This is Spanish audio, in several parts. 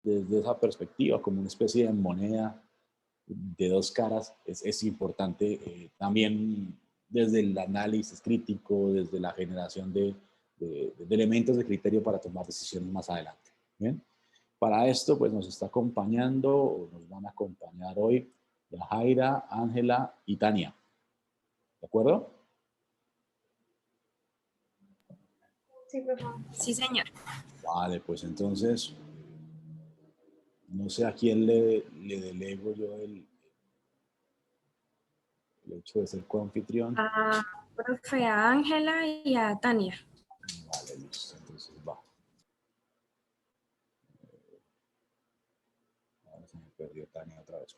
desde esa perspectiva, como una especie de moneda de dos caras, es importante también desde el análisis crítico, desde la generación de elementos de criterio para tomar decisiones más adelante. ¿Bien? Para esto, pues nos está acompañando, o nos van a acompañar hoy, Yajaira, Ángela y Tania. ¿De acuerdo? Sí, por favor. Sí, señor. Vale, pues entonces, no sé a quién le delego yo el hecho de ser coanfitrión. A profe, a Ángela y a Tania. Vale, listo, entonces va. Ahora se me perdió Tania otra vez.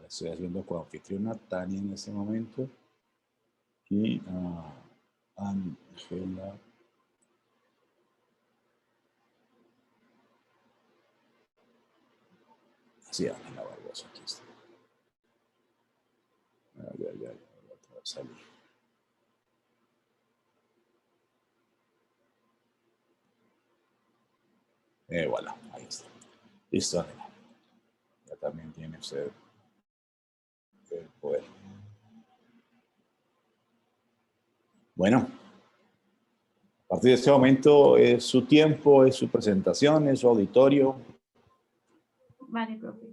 Estoy haciendo coanfitriona Tania en este momento. Y Ángela. Sí, Ángela Barbosa, aquí está. Ay, otra vez salí. Voilà, ahí está. Listo, Ángela. Ya también tiene usted el poder. Bueno, a partir de este momento es su tiempo, es su presentación, es su auditorio. Vale, profe.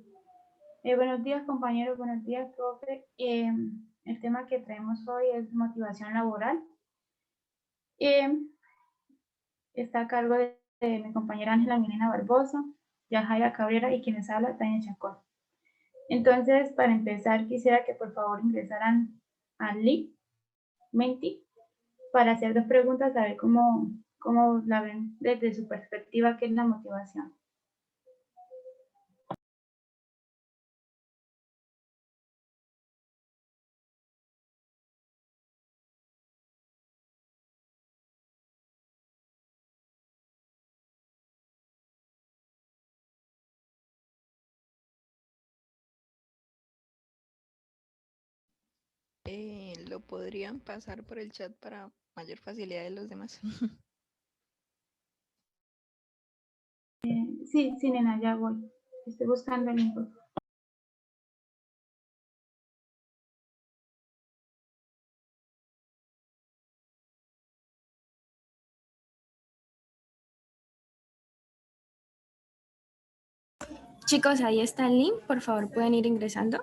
Buenos días, compañeros. Buenos días, profe. El tema que traemos hoy es motivación laboral. Está a cargo de mi compañera Ángela Milena Barbosa, Yajaira Cabrera y quienes habla, Tania Chacón. Entonces, para empezar, quisiera que por favor ingresaran al link Menti para hacer dos preguntas, a ver cómo la ven desde su perspectiva, qué es la motivación. ¿Lo podrían pasar por el chat para mayor facilidad de los demás? Sí, nena, ya voy. Estoy buscando el link. Chicos, ahí está el link. Por favor, pueden ir ingresando.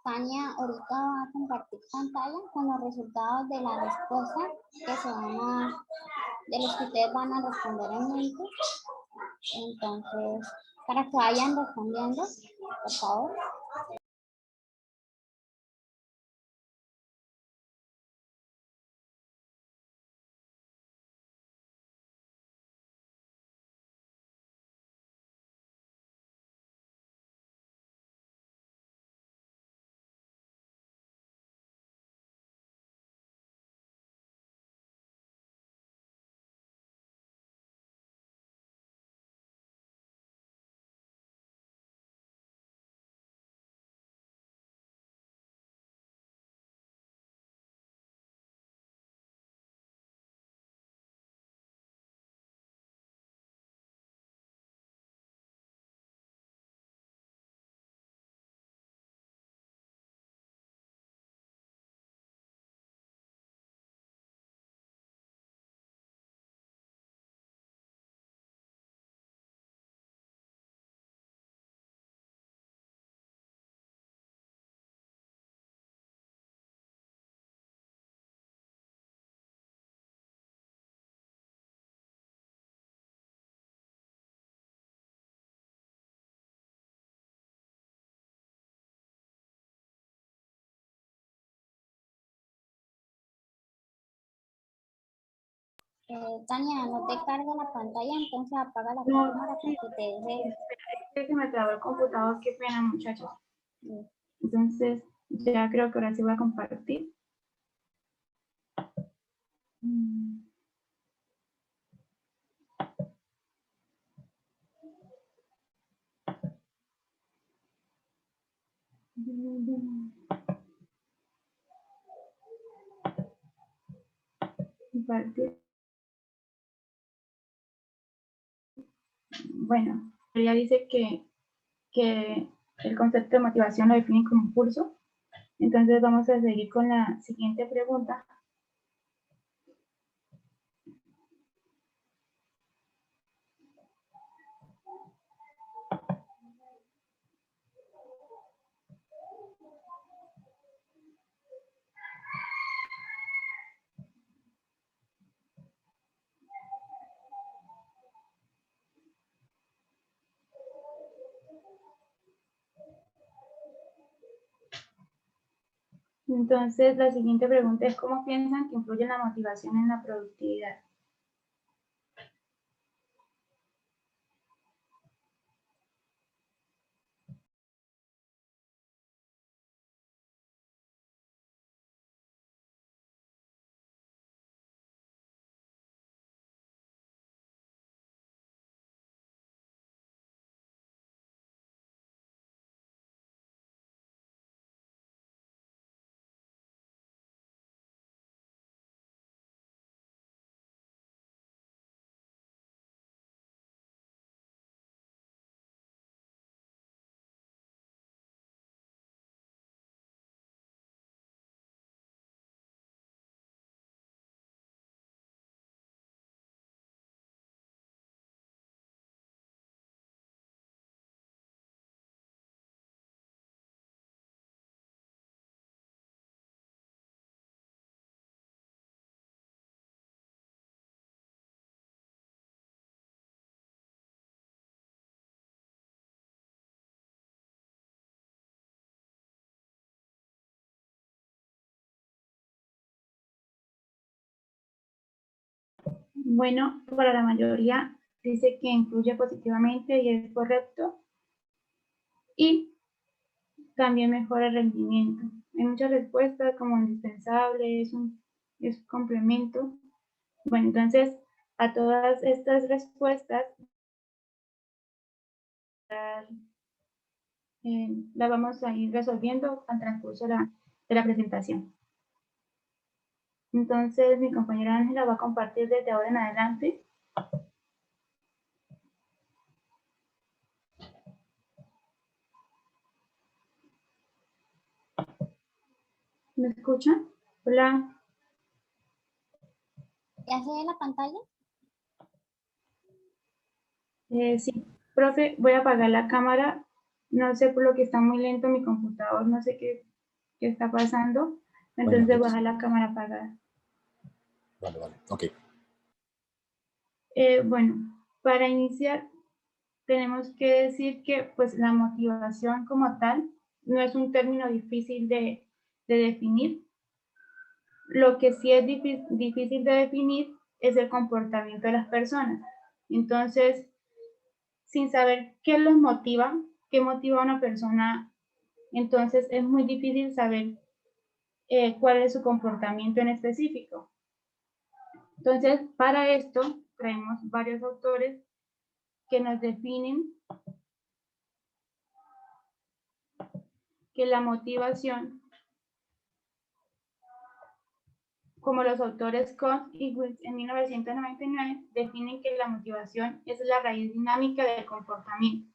Tania ahorita va a compartir pantalla con los resultados de la respuesta de los que ustedes van a responder en mente. Entonces, para que vayan respondiendo, por favor. Tania, no te carga la pantalla, entonces apaga la No, cámara para sí, que te deje. es que se me trabó el computador, qué pena, muchachos. Mm. Entonces, ya creo que ahora sí voy a compartir. Compartir. Bueno, ella dice que el concepto de motivación lo define como impulso. Entonces vamos a seguir con la siguiente pregunta. Entonces la siguiente pregunta es ¿cómo piensan que influye la motivación en la productividad? Bueno, para la mayoría dice que influye positivamente y es correcto. Y también mejora el rendimiento. Hay muchas respuestas como indispensable, es un complemento. Bueno, entonces a todas estas respuestas las vamos a ir resolviendo al transcurso de la presentación. Entonces mi compañera Ángela va a compartir desde ahora en adelante. ¿Me escuchan? Hola. ¿Ya se ve la pantalla? Sí, profe, voy a apagar la cámara. No sé por lo que está muy lento mi computador, no sé qué está pasando. Entonces Bueno, voy a dejar la cámara apagada. vale, ok. Bueno, para iniciar tenemos que decir que pues la motivación como tal no es un término difícil de definir. Lo que sí es difícil de definir es el comportamiento de las personas. Entonces, sin saber qué los motiva, qué motiva a una persona, entonces es muy difícil saber cuál es su comportamiento en específico. Entonces, para esto traemos varios autores que nos definen que la motivación, como los autores Kohn y Wills en 1999, definen que la motivación es la raíz dinámica del comportamiento,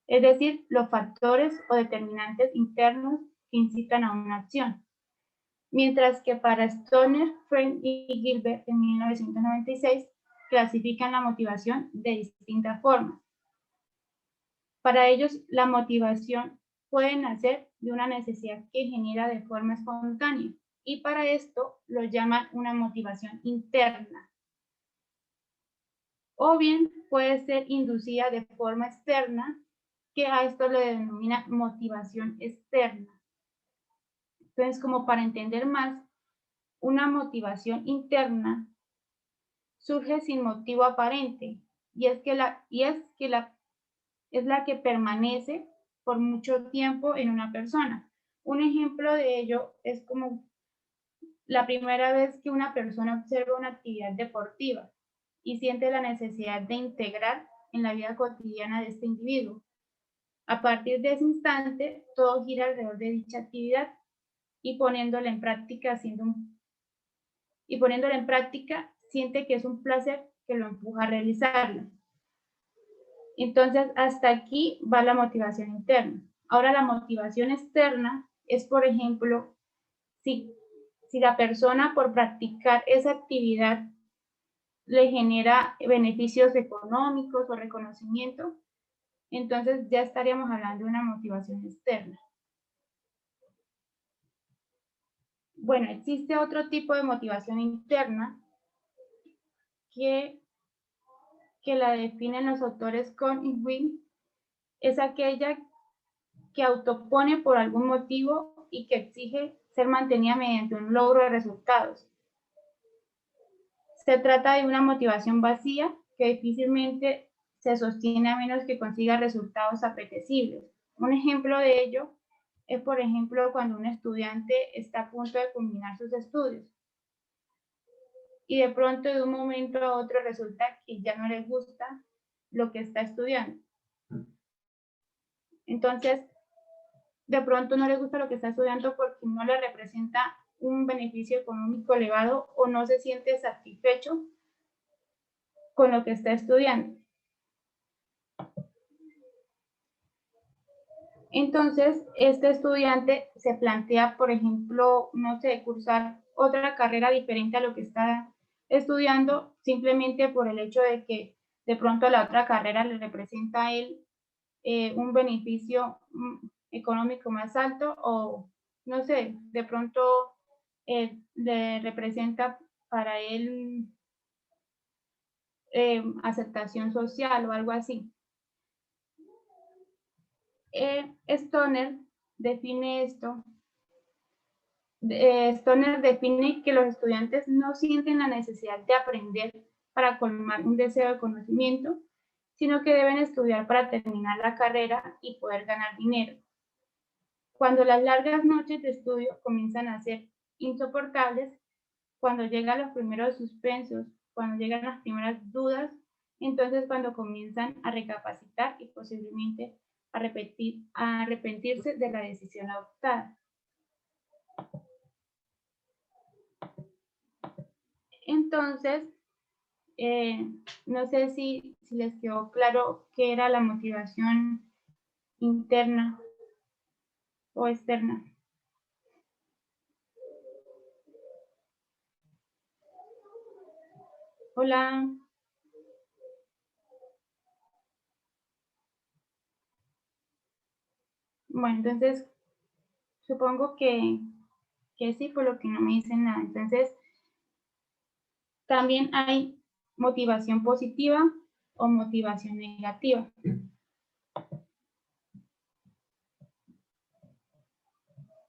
es decir, los factores o determinantes internos que incitan a una acción. Mientras que para Stoner, Friend y Gilbert en 1996 clasifican la motivación de distintas formas. Para ellos, la motivación puede nacer de una necesidad que genera de forma espontánea y para esto lo llaman una motivación interna. O bien puede ser inducida de forma externa, que a esto le denomina motivación externa. Entonces, como para entender más, una motivación interna surge sin motivo aparente y es la que permanece por mucho tiempo en una persona. Un ejemplo de ello es como la primera vez que una persona observa una actividad deportiva y siente la necesidad de integrar en la vida cotidiana de este individuo. A partir de ese instante, todo gira alrededor de dicha actividad y poniéndola en práctica, siente que es un placer que lo empuja a realizarla. Entonces, hasta aquí va la motivación interna. Ahora, la motivación externa es, por ejemplo, si la persona por practicar esa actividad le genera beneficios económicos o reconocimiento, entonces ya estaríamos hablando de una motivación externa. Bueno, existe otro tipo de motivación interna que la definen los autores Kohn y Wing, es aquella que autopone por algún motivo y que exige ser mantenida mediante un logro de resultados. Se trata de una motivación vacía que difícilmente se sostiene a menos que consiga resultados apetecibles. Un ejemplo de ello es, por ejemplo, cuando un estudiante está a punto de culminar sus estudios y de pronto de un momento a otro resulta que ya no le gusta lo que está estudiando. Entonces, de pronto no le gusta lo que está estudiando porque no le representa un beneficio económico elevado o no se siente satisfecho con lo que está estudiando. Entonces, este estudiante se plantea, por ejemplo, no sé, cursar otra carrera diferente a lo que está estudiando, simplemente por el hecho de que de pronto la otra carrera le representa a él un beneficio económico más alto o, no sé, de pronto le representa para él aceptación social o algo así. Stoner define esto. Stoner define que los estudiantes no sienten la necesidad de aprender para colmar un deseo de conocimiento, sino que deben estudiar para terminar la carrera y poder ganar dinero. Cuando las largas noches de estudio comienzan a ser insoportables, cuando llegan los primeros suspensos, cuando llegan las primeras dudas, entonces cuando comienzan a recapacitar y posiblemente a arrepentirse de la decisión adoptada. Entonces, no sé si les quedó claro qué era la motivación interna o externa. Hola. Bueno, entonces supongo que sí, por lo que no me dicen nada. Entonces, también hay motivación positiva o motivación negativa.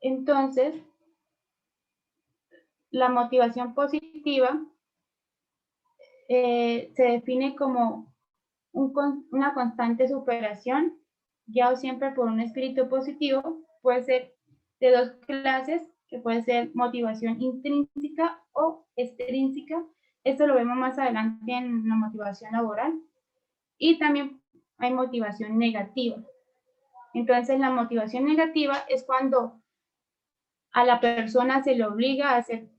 Entonces, la motivación positiva se define como una constante superación, guiado siempre por un espíritu positivo. Puede ser de dos clases, que puede ser motivación intrínseca o extrínseca. Esto lo vemos más adelante en la motivación laboral. Y también hay motivación negativa. Entonces, la motivación negativa es cuando a la persona se le obliga a hacer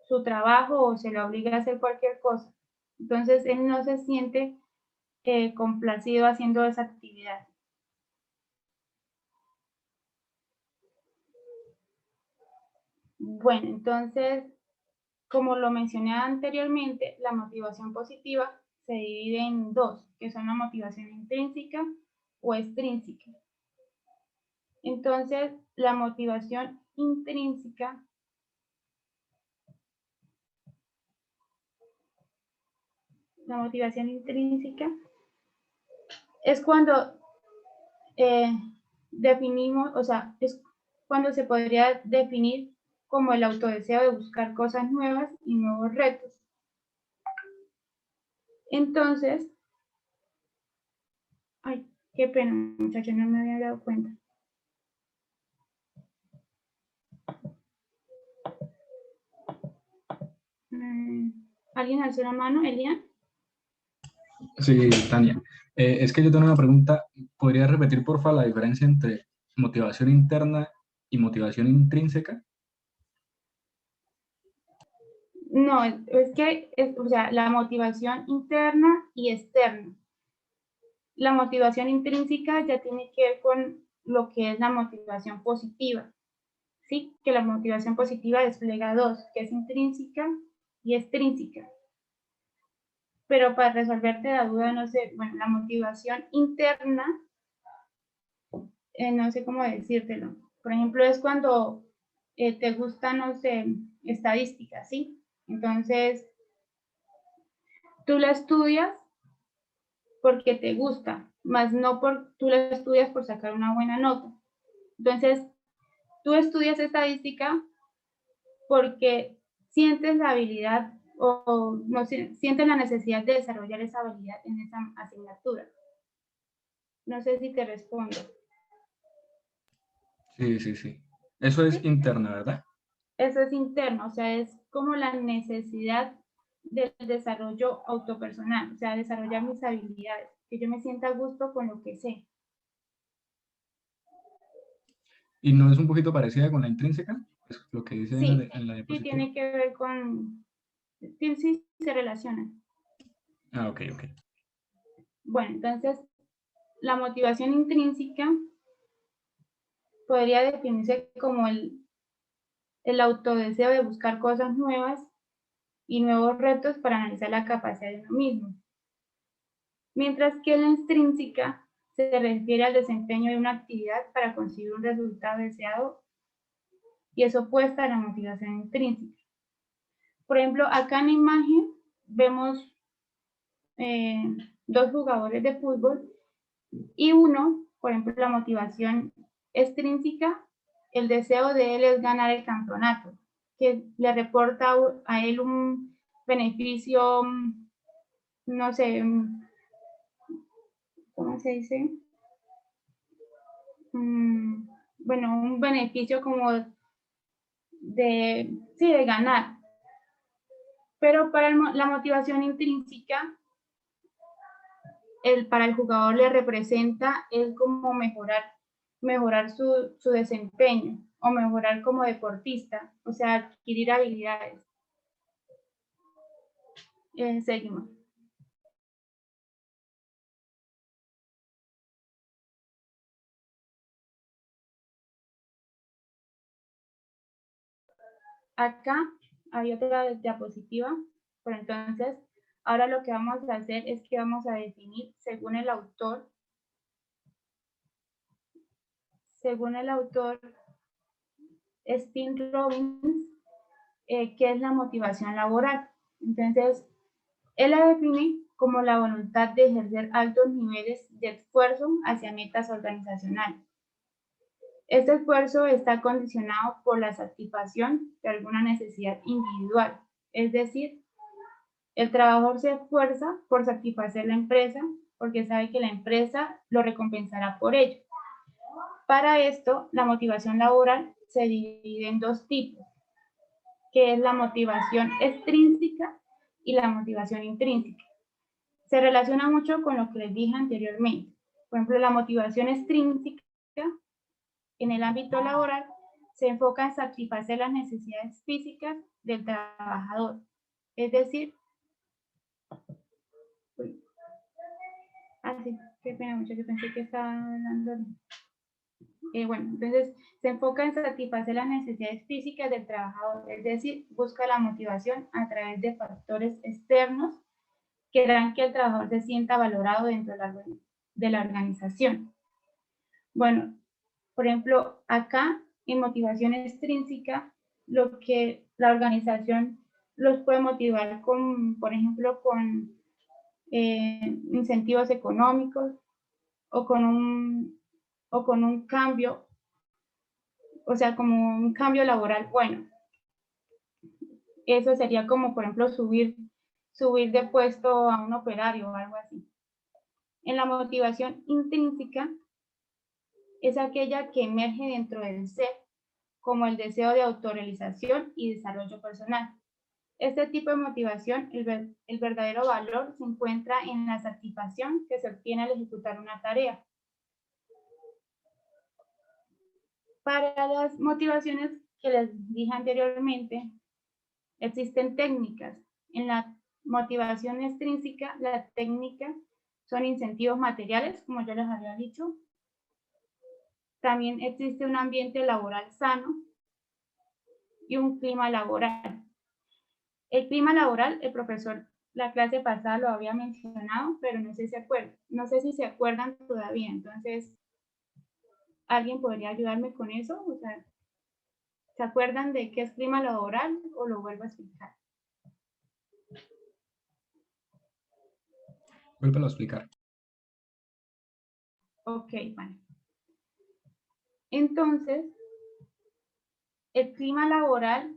su trabajo o se le obliga a hacer cualquier cosa. Entonces, él no se siente complacido haciendo esa actividad. Bueno, entonces, como lo mencioné anteriormente, la motivación positiva se divide en dos, que son la motivación intrínseca o extrínseca. Entonces, la motivación intrínseca es cuando definimos, o sea, es cuando se podría definir como el autodeseo de buscar cosas nuevas y nuevos retos. Entonces, ay, qué pena, muchachos, no me había dado cuenta. ¿Alguien alzó la mano, Elian? Sí, Tania. Es que yo tengo una pregunta. ¿Podrías repetir, por favor, la diferencia entre motivación interna y motivación intrínseca? No, es que, o sea, la motivación interna y externa. La motivación intrínseca ya tiene que ver con lo que es la motivación positiva, ¿sí? Que la motivación positiva despliega dos, que es intrínseca y extrínseca. Pero para resolverte la duda, no sé, bueno, la motivación interna, no sé cómo decírtelo. Por ejemplo, es cuando te gusta, no sé, estadística, ¿sí? Entonces, tú la estudias porque te gusta, más no tú la estudias por sacar una buena nota. Entonces, tú estudias estadística porque sientes la habilidad o no sientes la necesidad de desarrollar esa habilidad en esa asignatura. No sé si te respondo. Sí, sí, sí. Eso es ¿Sí? interna, ¿verdad? Eso es interno, o sea, es como la necesidad del desarrollo autopersonal, o sea, desarrollar mis habilidades, que yo me sienta a gusto con lo que sé. ¿Y no es un poquito parecida con la intrínseca? Es lo que dice Sí, en la sí diapositiva. tiene que ver con, sí se relacionan. Ah, ok, ok. Bueno, entonces, la motivación intrínseca podría definirse como el autodeseo de buscar cosas nuevas y nuevos retos para analizar la capacidad de uno mismo. Mientras que la extrínseca se refiere al desempeño de una actividad para conseguir un resultado deseado y es opuesta a la motivación intrínseca. Por ejemplo, acá en la imagen vemos dos jugadores de fútbol y uno, por ejemplo, la motivación extrínseca, el deseo de él es ganar el campeonato, que le reporta a él un beneficio, no sé, ¿cómo se dice? Bueno, un beneficio como sí, de ganar. Pero para la motivación intrínseca, para el jugador le representa es como mejorar su desempeño o mejorar como deportista, o sea, adquirir habilidades. Seguimos. Acá hay otra diapositiva, pero entonces ahora lo que vamos a hacer es que vamos a definir según el autor, Steve Robbins, qué es la motivación laboral. Entonces, él la define como la voluntad de ejercer altos niveles de esfuerzo hacia metas organizacionales. Este esfuerzo está condicionado por la satisfacción de alguna necesidad individual, es decir, el trabajador se esfuerza por satisfacer la empresa porque sabe que la empresa lo recompensará por ello. Para esto, la motivación laboral se divide en dos tipos, que es la motivación extrínseca y la motivación intrínseca. Se relaciona mucho con lo que les dije anteriormente. Por ejemplo, la motivación extrínseca en el ámbito laboral se enfoca en satisfacer las necesidades físicas del trabajador. Es decir, qué pena mucho, yo pensé que estaba hablando. Bueno, entonces se enfoca en satisfacer las necesidades físicas del trabajador, es decir, busca la motivación a través de factores externos que harán que el trabajador se sienta valorado dentro de la organización. Bueno, por ejemplo, acá en motivación extrínseca, lo que la organización los puede motivar con, por ejemplo, con incentivos económicos o con un cambio, o sea, como un cambio laboral bueno. Eso sería como, por ejemplo, subir subir de puesto a un operario o algo así. En la motivación intrínseca es aquella que emerge dentro del ser, como el deseo de autorrealización y desarrollo personal. Este tipo de motivación, el verdadero valor se encuentra en la satisfacción que se obtiene al ejecutar una tarea. Para las motivaciones que les dije anteriormente, existen técnicas. En la motivación extrínseca, las técnicas son incentivos materiales, como yo les había dicho. También existe un ambiente laboral sano y un clima laboral. El clima laboral, el profesor la clase pasada lo había mencionado, pero no sé si se acuerdan todavía. Entonces, ¿alguien podría ayudarme con eso? O sea, ¿se acuerdan de qué es clima laboral o lo vuelvo a explicar? Vuélvelo a explicar. Ok, vale. Entonces, el clima laboral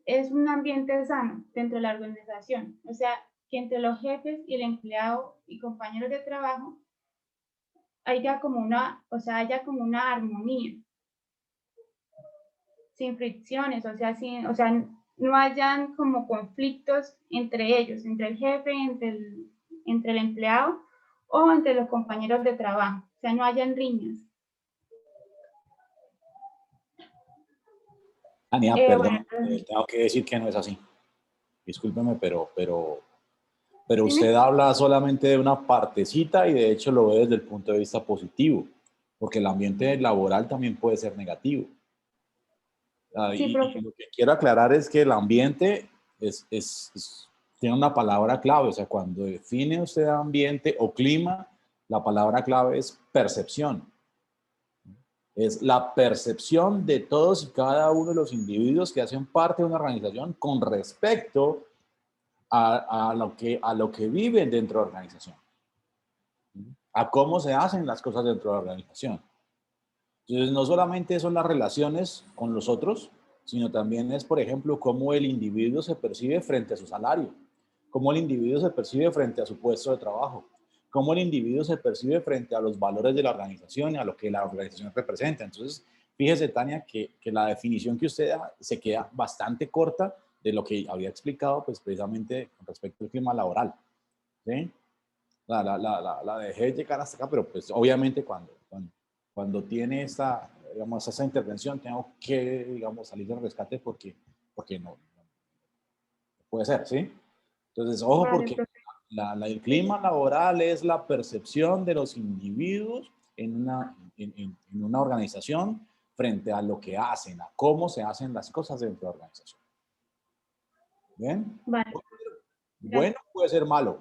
es un ambiente sano dentro de la organización. O sea, que entre los jefes y el empleado y compañeros de trabajo haya como una armonía, sin fricciones, o sea, no hayan como conflictos entre ellos, entre el jefe, entre el empleado o entre los compañeros de trabajo, o sea, no hayan riñas. Tania, perdón, Bueno, tengo que decir que no es así. Discúlpeme, pero ¿dime? usted habla solamente de una partecita y de hecho lo ve desde el punto de vista positivo, porque el ambiente laboral también puede ser negativo. Sí, Y profe. lo que quiero aclarar es que el ambiente tiene una palabra clave, o sea, cuando define usted ambiente o clima, la palabra clave es percepción. Es la percepción de todos y cada uno de los individuos que hacen parte de una organización con respecto a lo que viven dentro de la organización, a cómo se hacen las cosas dentro de la organización. Entonces, no solamente son las relaciones con los otros, sino también es, por ejemplo, cómo el individuo se percibe frente a su salario, cómo el individuo se percibe frente a su puesto de trabajo, cómo el individuo se percibe frente a los valores de la organización y a lo que la organización representa. Entonces, fíjese, Tania, que la definición que usted da se queda bastante corta de lo que había explicado, pues precisamente con respecto al clima laboral. ¿Sí? La dejé llegar hasta acá, pero pues obviamente cuando tiene esa intervención, tengo que, digamos, salir del rescate porque no puede ser, ¿sí? Entonces, ojo, Vale, porque profe. el clima laboral es la percepción de los individuos en una organización frente a lo que hacen, a cómo se hacen las cosas dentro de la organización. ¿Bien? Vale. Bueno, puede ser malo.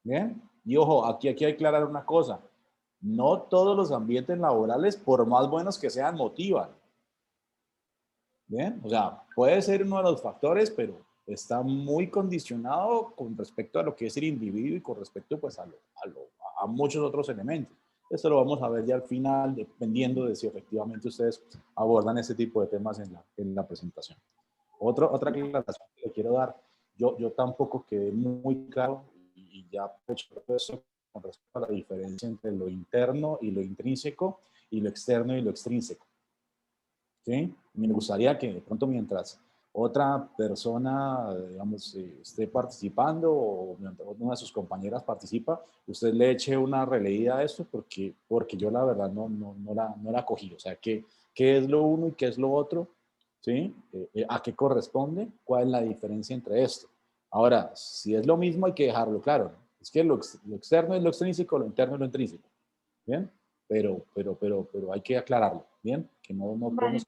¿Bien? Y ojo, aquí hay que aclarar una cosa. No todos los ambientes laborales, por más buenos que sean, motivan. ¿Bien? O sea, puede ser uno de los factores, está muy condicionado con respecto a lo que es el individuo y con respecto pues a muchos otros elementos. Esto lo vamos a ver ya al final, dependiendo de si efectivamente ustedes abordan este tipo de temas en la presentación. Otra aclaración que le quiero dar, yo tampoco quedé muy claro y ya he hecho eso con respecto a la diferencia entre lo interno y lo intrínseco y lo externo y lo extrínseco. ¿Sí? Me gustaría que de pronto mientras otra persona, digamos, esté participando o mientras una de sus compañeras participa, usted le eche una releída a esto porque yo la verdad no la cogí. O sea, ¿qué es lo uno y qué es lo otro? ¿Sí? ¿A qué corresponde? ¿Cuál es la diferencia entre esto? Ahora, si es lo mismo hay que dejarlo claro, ¿no? Es que lo externo es lo extrínseco, lo interno es lo intrínseco. ¿Bien? Pero hay que aclararlo, ¿bien? Que no Vale. podemos...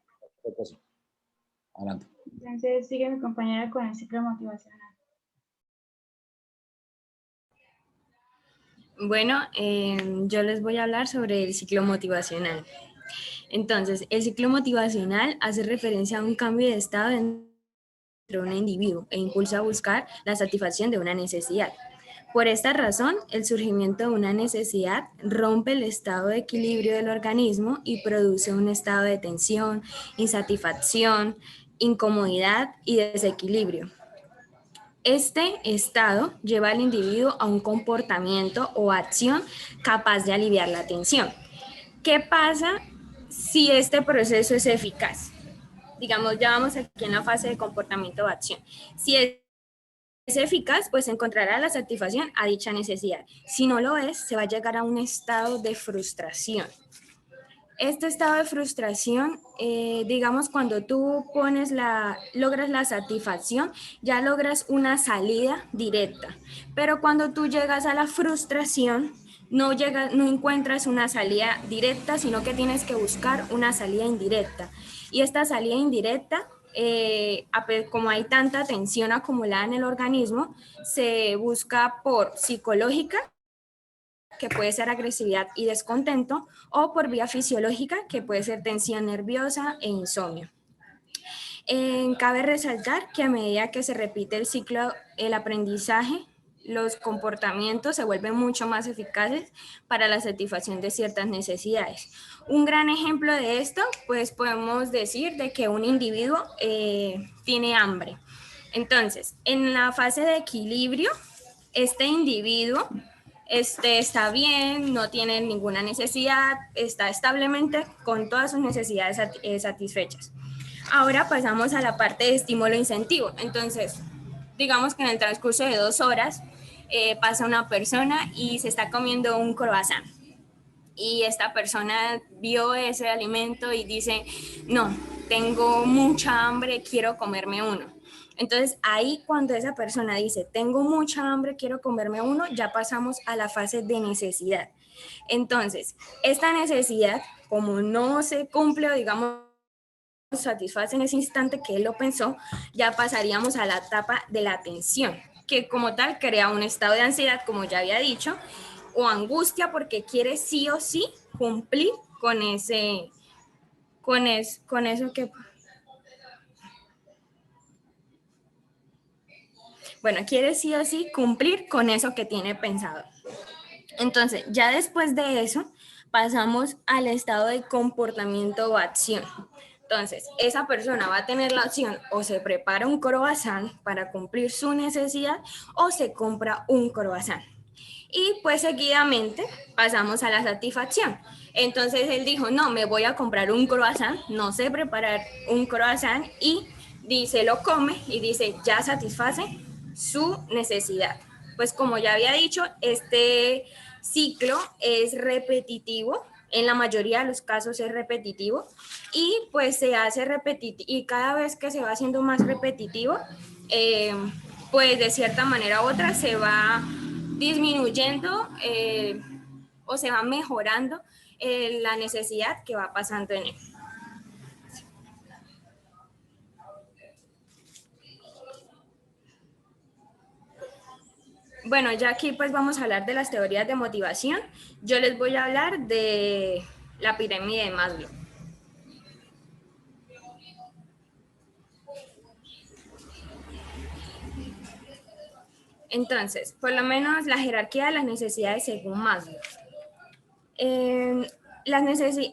Adelante. Entonces sigue mi compañera con el ciclo motivacional. Bueno, yo les voy a hablar sobre el ciclo motivacional. Entonces, el ciclo motivacional hace referencia a un cambio de estado dentro de un individuo e impulsa a buscar la satisfacción de una necesidad. Por esta razón, el surgimiento de una necesidad rompe el estado de equilibrio del organismo y produce un estado de tensión, insatisfacción, incomodidad y desequilibrio. Este estado lleva al individuo a un comportamiento o acción capaz de aliviar la tensión. ¿Qué pasa si este proceso es eficaz? Digamos, ya vamos aquí en la fase de comportamiento o acción. Si es eficaz, pues encontrará la satisfacción a dicha necesidad. Si no lo es, se va a llegar a un estado de frustración. Este estado de frustración, digamos, cuando tú logras la satisfacción, ya logras una salida directa. Pero cuando tú llegas a la frustración, no encuentras una salida directa, sino que tienes que buscar una salida indirecta. Y esta salida indirecta, como hay tanta tensión acumulada en el organismo, se busca por psicológica, que puede ser agresividad y descontento, o por vía fisiológica, que puede ser tensión nerviosa e insomnio. Cabe resaltar que a medida que se repite el ciclo, el aprendizaje, los comportamientos se vuelven mucho más eficaces para la satisfacción de ciertas necesidades. Un gran ejemplo de esto, pues podemos decir de que un individuo tiene hambre. Entonces, en la fase de equilibrio, este individuo está bien, no tiene ninguna necesidad, está establemente con todas sus necesidades satisfechas. Ahora pasamos a la parte de estímulo-incentivo. Entonces, digamos que en el transcurso de 2 horas pasa una persona y se está comiendo un croissant. Y esta persona vio ese alimento y dice, no, tengo mucha hambre, quiero comerme uno. Entonces, ahí cuando esa persona dice, tengo mucha hambre, quiero comerme uno, ya pasamos a la fase de necesidad. Entonces, esta necesidad, como no se cumple, digamos, satisface en ese instante que él lo pensó, ya pasaríamos a la etapa de la tensión, que como tal crea un estado de ansiedad, como ya había dicho, o angustia porque quiere sí o sí cumplir con eso que... Bueno, quiere sí o sí cumplir con eso que tiene pensado. Entonces, ya después de eso, pasamos al estado de comportamiento o acción. Entonces, esa persona va a tener la opción o se prepara un croissant para cumplir su necesidad o se compra un croissant. Y pues seguidamente pasamos a la satisfacción. Entonces él dijo, no, me voy a comprar un croissant, no sé preparar un croissant y dice, lo come y dice, ya satisface su necesidad. Pues como ya había dicho, este ciclo es repetitivo, en la mayoría de los casos es repetitivo y pues se hace repetitivo y cada vez que se va haciendo más repetitivo, pues de cierta manera u otra se va disminuyendo o se va mejorando la necesidad que va pasando en él. Bueno, ya aquí pues vamos a hablar de las teorías de motivación. Yo les voy a hablar de la pirámide de Maslow. Entonces, por lo menos la jerarquía de las necesidades según Maslow.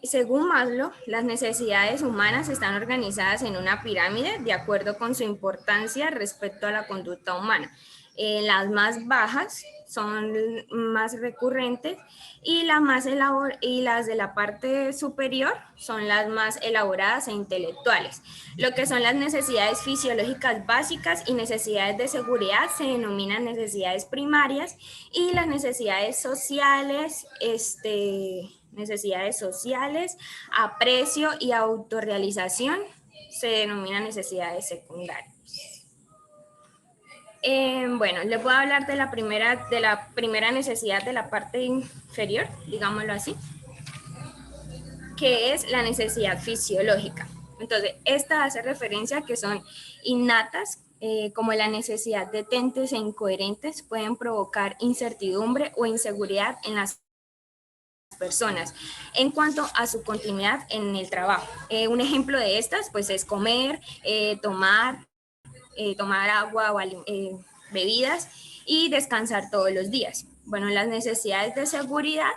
Según Maslow, las necesidades humanas están organizadas en una pirámide de acuerdo con su importancia respecto a la conducta humana. Las más bajas son más recurrentes y las de la parte superior son las más elaboradas e intelectuales. Lo que son las necesidades fisiológicas básicas y necesidades de seguridad se denominan necesidades primarias y las necesidades sociales, aprecio y autorrealización se denominan necesidades secundarias. Bueno, les voy a hablar de la primera necesidad de la parte inferior, digámoslo así, que es la necesidad fisiológica. Entonces, esta hace referencia a que son innatas, como la necesidad de entes e incoherentes, pueden provocar incertidumbre o inseguridad en las personas en cuanto a su continuidad en el trabajo. Un ejemplo de estas, pues, es comer, tomar agua o bebidas y descansar todos los días. Bueno, las necesidades de seguridad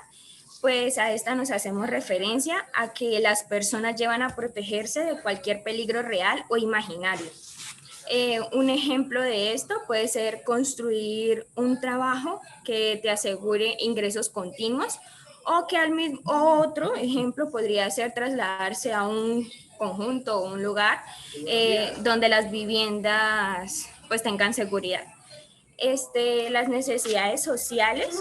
Pues a esta nos hacemos referencia a que las personas llevan a protegerse de cualquier peligro real o imaginario. Un ejemplo de esto puede ser construir un trabajo que te asegure ingresos continuos o que otro ejemplo podría ser trasladarse a un conjunto o un lugar donde las viviendas pues tengan seguridad. Las necesidades sociales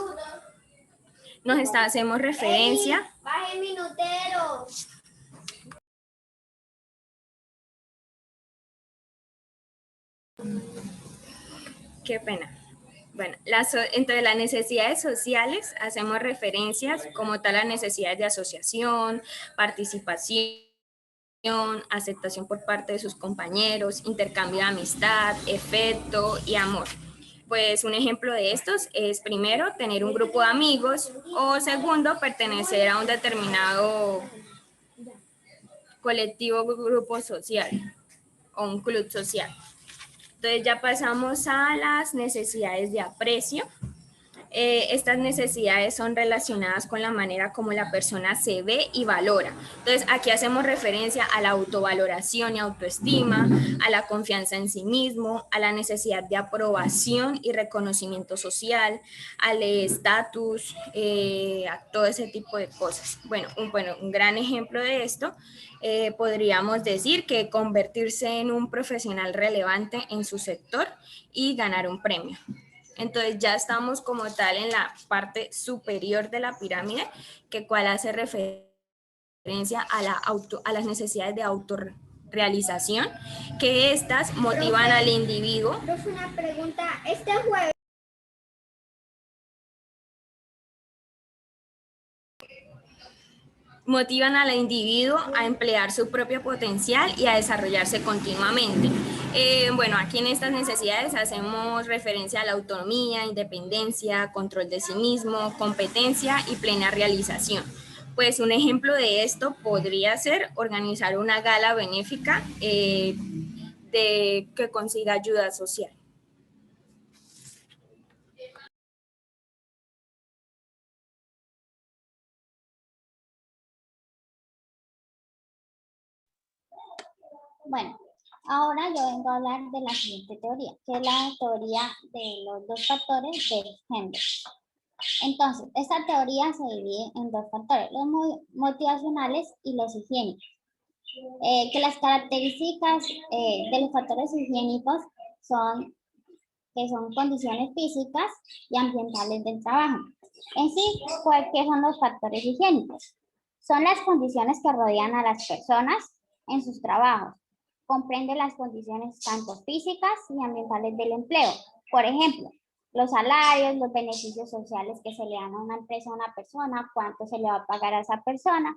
hacemos referencia. ¡Baje minutero! Qué pena. Bueno, entre las necesidades sociales hacemos referencias como tal a necesidades de asociación, participación, aceptación por parte de sus compañeros, intercambio de amistad, afecto y amor. Pues un ejemplo de estos es primero tener un grupo de amigos o segundo pertenecer a un determinado colectivo, grupo social o un club social. Entonces ya pasamos a las necesidades de aprecio. Estas necesidades son relacionadas con la manera como la persona se ve y valora. Entonces, aquí hacemos referencia a la autovaloración y autoestima, a la confianza en sí mismo, a la necesidad de aprobación y reconocimiento social, al estatus, a todo ese tipo de cosas. Bueno, un gran ejemplo de esto podríamos decir que convertirse en un profesional relevante en su sector y ganar un premio. Entonces ya estamos como tal en la parte superior de la pirámide, que cual hace referencia a las necesidades de autorrealización, que estas motivan al individuo. Profe, una pregunta. Este jueves. Motivan al individuo a emplear su propio potencial y a desarrollarse continuamente. Bueno, aquí en estas necesidades hacemos referencia a la autonomía, independencia, control de sí mismo, competencia y plena realización. Pues un ejemplo de esto podría ser organizar una gala benéfica que consiga ayuda social. Bueno, ahora yo vengo a hablar de la siguiente teoría, que es la teoría de los dos factores del género. Entonces, esta teoría se divide en dos factores, los motivacionales y los higiénicos. Que las características de los factores higiénicos son condiciones físicas y ambientales del trabajo. En sí, ¿qué son los factores higiénicos? Son las condiciones que rodean a las personas en sus trabajos. Comprende las condiciones tanto físicas y ambientales del empleo. Por ejemplo, los salarios, los beneficios sociales que se le dan a una empresa, a una persona, cuánto se le va a pagar a esa persona,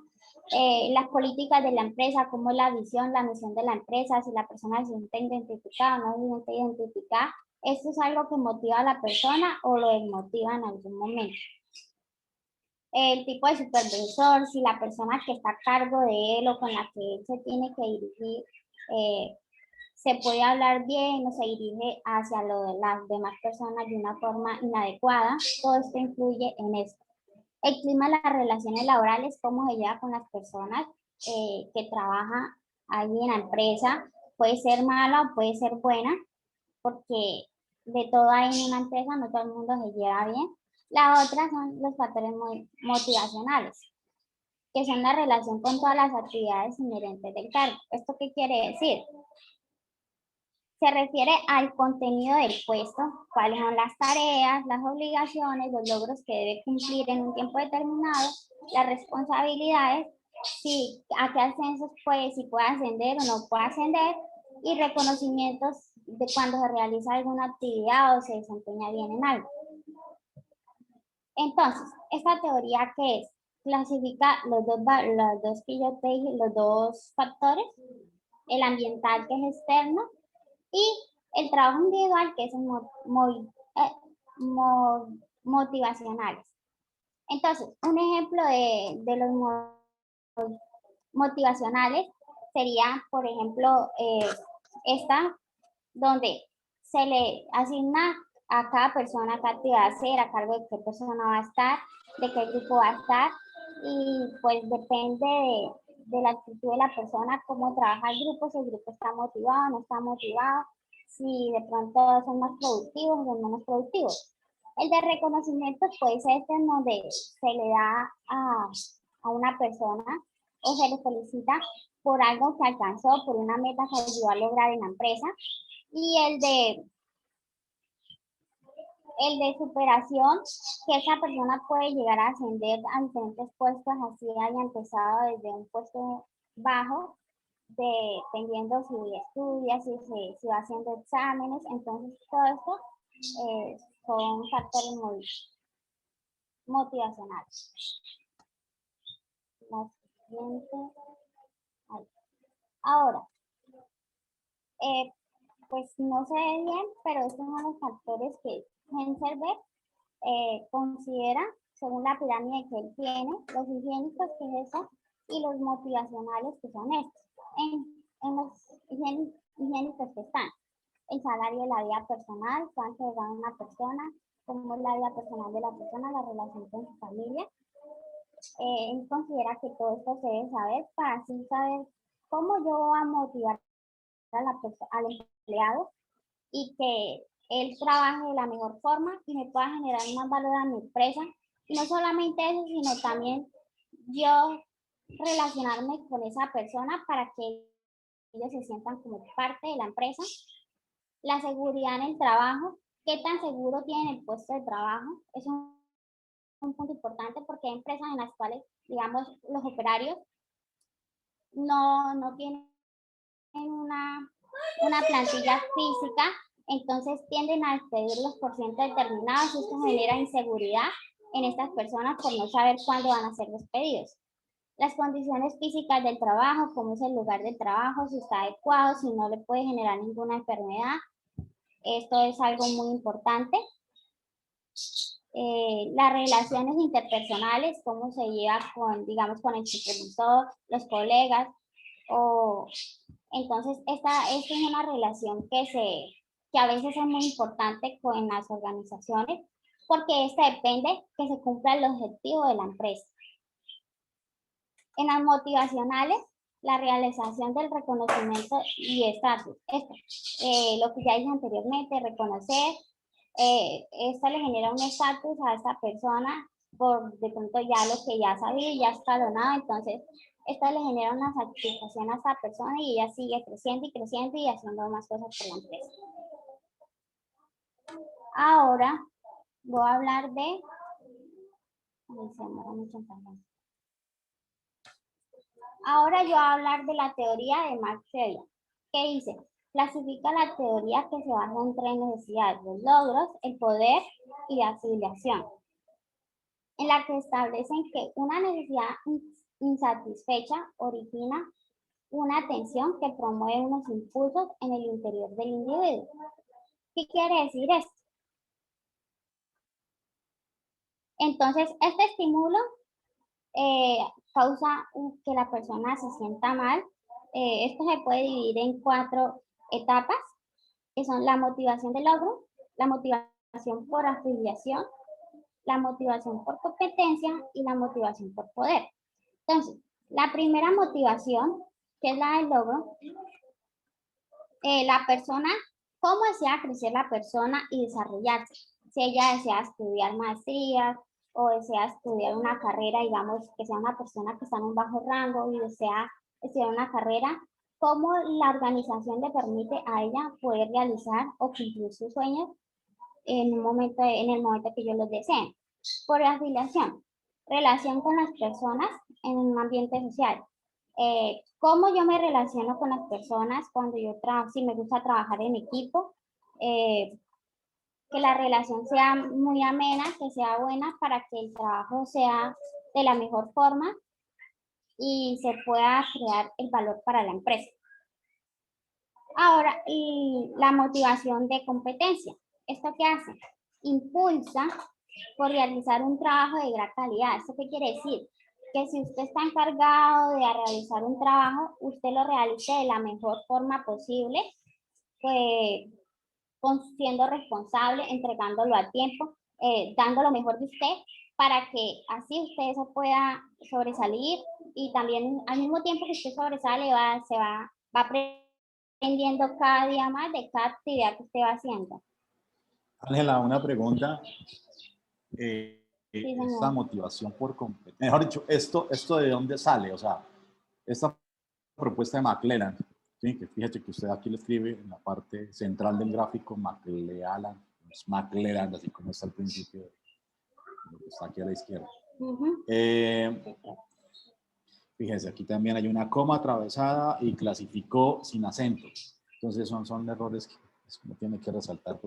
las políticas de la empresa, cómo es la visión, la misión de la empresa, si la persona se siente identificada o no se siente identificada. Esto es algo que motiva a la persona o lo desmotiva en algún momento. El tipo de supervisor, si la persona que está a cargo de él o con la que él se tiene que dirigir, se puede hablar bien o se dirige hacia las demás personas de una forma inadecuada. Todo esto influye en esto. El clima de las relaciones laborales, cómo se lleva con las personas que trabajan ahí en la empresa, puede ser mala o puede ser buena, porque de todo hay en una empresa, no todo el mundo se lleva bien. La otra son los factores motivacionales, que son la relación con todas las actividades inherentes del cargo. ¿Esto qué quiere decir? Se refiere al contenido del puesto, cuáles son las tareas, las obligaciones, los logros que debe cumplir en un tiempo determinado, las responsabilidades, a qué ascensos puede, si puede ascender o no puede ascender, y reconocimientos de cuando se realiza alguna actividad o se desempeña bien en algo. Entonces, esta teoría, ¿qué es? Clasifica los dos que yo te dije, los dos factores, el ambiental, que es externo, y el trabajo individual, que es motivacionales. Entonces, un ejemplo de los motivacionales sería, por ejemplo, esta, donde se le asigna a cada persona qué actividad hacer, a cargo de qué persona va a estar, de qué grupo va a estar, y pues depende de la actitud de la persona, cómo trabaja el grupo, si el grupo está motivado, no está motivado, si de pronto son más productivos o menos productivos. El de reconocimiento puede ser este en donde se le da a una persona o se le felicita por algo que alcanzó, por una meta que ayudó a lograr en la empresa. Y el de superación, que esa persona puede llegar a ascender a diferentes puestos, así haya empezado desde un puesto bajo, dependiendo si estudia, si va haciendo exámenes. Entonces, todo esto son factores muy motivacionales. La siguiente. Ahí. Ahora, pues no sé bien, pero estos son los factores que Hensselberg considera, según la pirámide que él tiene, los higiénicos, que es eso, y los motivacionales, que son estos. En los higiénicos que están el salario de la vida personal, cuánto gana una persona, cómo es la vida personal de la persona, la relación con su familia. Él considera que todo esto se debe saber para así saber cómo yo voy a motivar al empleado y que él trabaje de la mejor forma y me pueda generar más valor a mi empresa. Y no solamente eso, sino también yo relacionarme con esa persona para que ellos se sientan como parte de la empresa. La seguridad en el trabajo, qué tan seguro tienen el puesto de trabajo, es un punto importante porque hay empresas en las cuales, digamos, los operarios no tienen una plantilla física, entonces tienden a despedirlos por cientos determinados y esto genera inseguridad en estas personas por no saber cuándo van a ser despedidos. Las condiciones físicas del trabajo, cómo es el lugar del trabajo, si está adecuado, si no le puede generar ninguna enfermedad. Esto es algo muy importante. Las relaciones interpersonales, cómo se lleva con, digamos, con el supervisor, los colegas, entonces esta es una relación que a veces es muy importante con las organizaciones, porque esta depende que se cumpla el objetivo de la empresa. En las motivacionales, la realización del reconocimiento y estatus. Lo que ya dije anteriormente, reconocer, esto le genera un estatus a esta persona por de pronto ya lo que ya sabía, ya escalonado, entonces esto le genera una satisfacción a esta persona y ella sigue creciendo y creciendo y haciendo más cosas por la empresa. Ahora voy a hablar de... Ahora yo voy a hablar de la teoría de Max Scheler, que dice, clasifica la teoría que se basa en tres necesidades, los logros, el poder y la afiliación, en la que establecen que una necesidad insatisfecha origina una tensión que promueve unos impulsos en el interior del individuo. ¿Qué quiere decir esto? Entonces, este estímulo causa que la persona se sienta mal. Esto se puede dividir en 4 etapas, que son la motivación de logro, la motivación por afiliación, la motivación por competencia y la motivación por poder. Entonces, la primera motivación, que es la del logro, la persona, cómo desea crecer la persona y desarrollarse. Si ella desea estudiar maestrías o desea estudiar una carrera, digamos, que sea una persona que está en un bajo rango y desea estudiar una carrera, cómo la organización le permite a ella poder realizar o cumplir sus sueños en el momento que ellos los deseen. Por afiliación, relación con las personas en un ambiente social. Cómo yo me relaciono con las personas cuando yo trabajo, si me gusta trabajar en equipo, que la relación sea muy amena, que sea buena para que el trabajo sea de la mejor forma y se pueda crear el valor para la empresa. Ahora, y la motivación de competencia. ¿Esto qué hace? Impulsa por realizar un trabajo de gran calidad. ¿Esto qué quiere decir? Que si usted está encargado de realizar un trabajo, usted lo realice de la mejor forma posible, pues, siendo responsable, entregándolo a tiempo, dando lo mejor de usted para que así usted se pueda sobresalir y también al mismo tiempo que usted sobresale va aprendiendo cada día más de cada actividad que usted va haciendo. Ángela, una pregunta. Sí, Esta señor. motivación por competencia, mejor dicho, ¿esto de dónde sale? O sea, esta propuesta de McClelland, ¿sí? Que fíjate que usted aquí lo escribe en la parte central del gráfico, McClelland, así como está al principio, lo que está aquí a la izquierda. Ujú. Fíjense, aquí también hay una coma atravesada y clasificó sin acento. Entonces son errores que uno tiene que resaltar.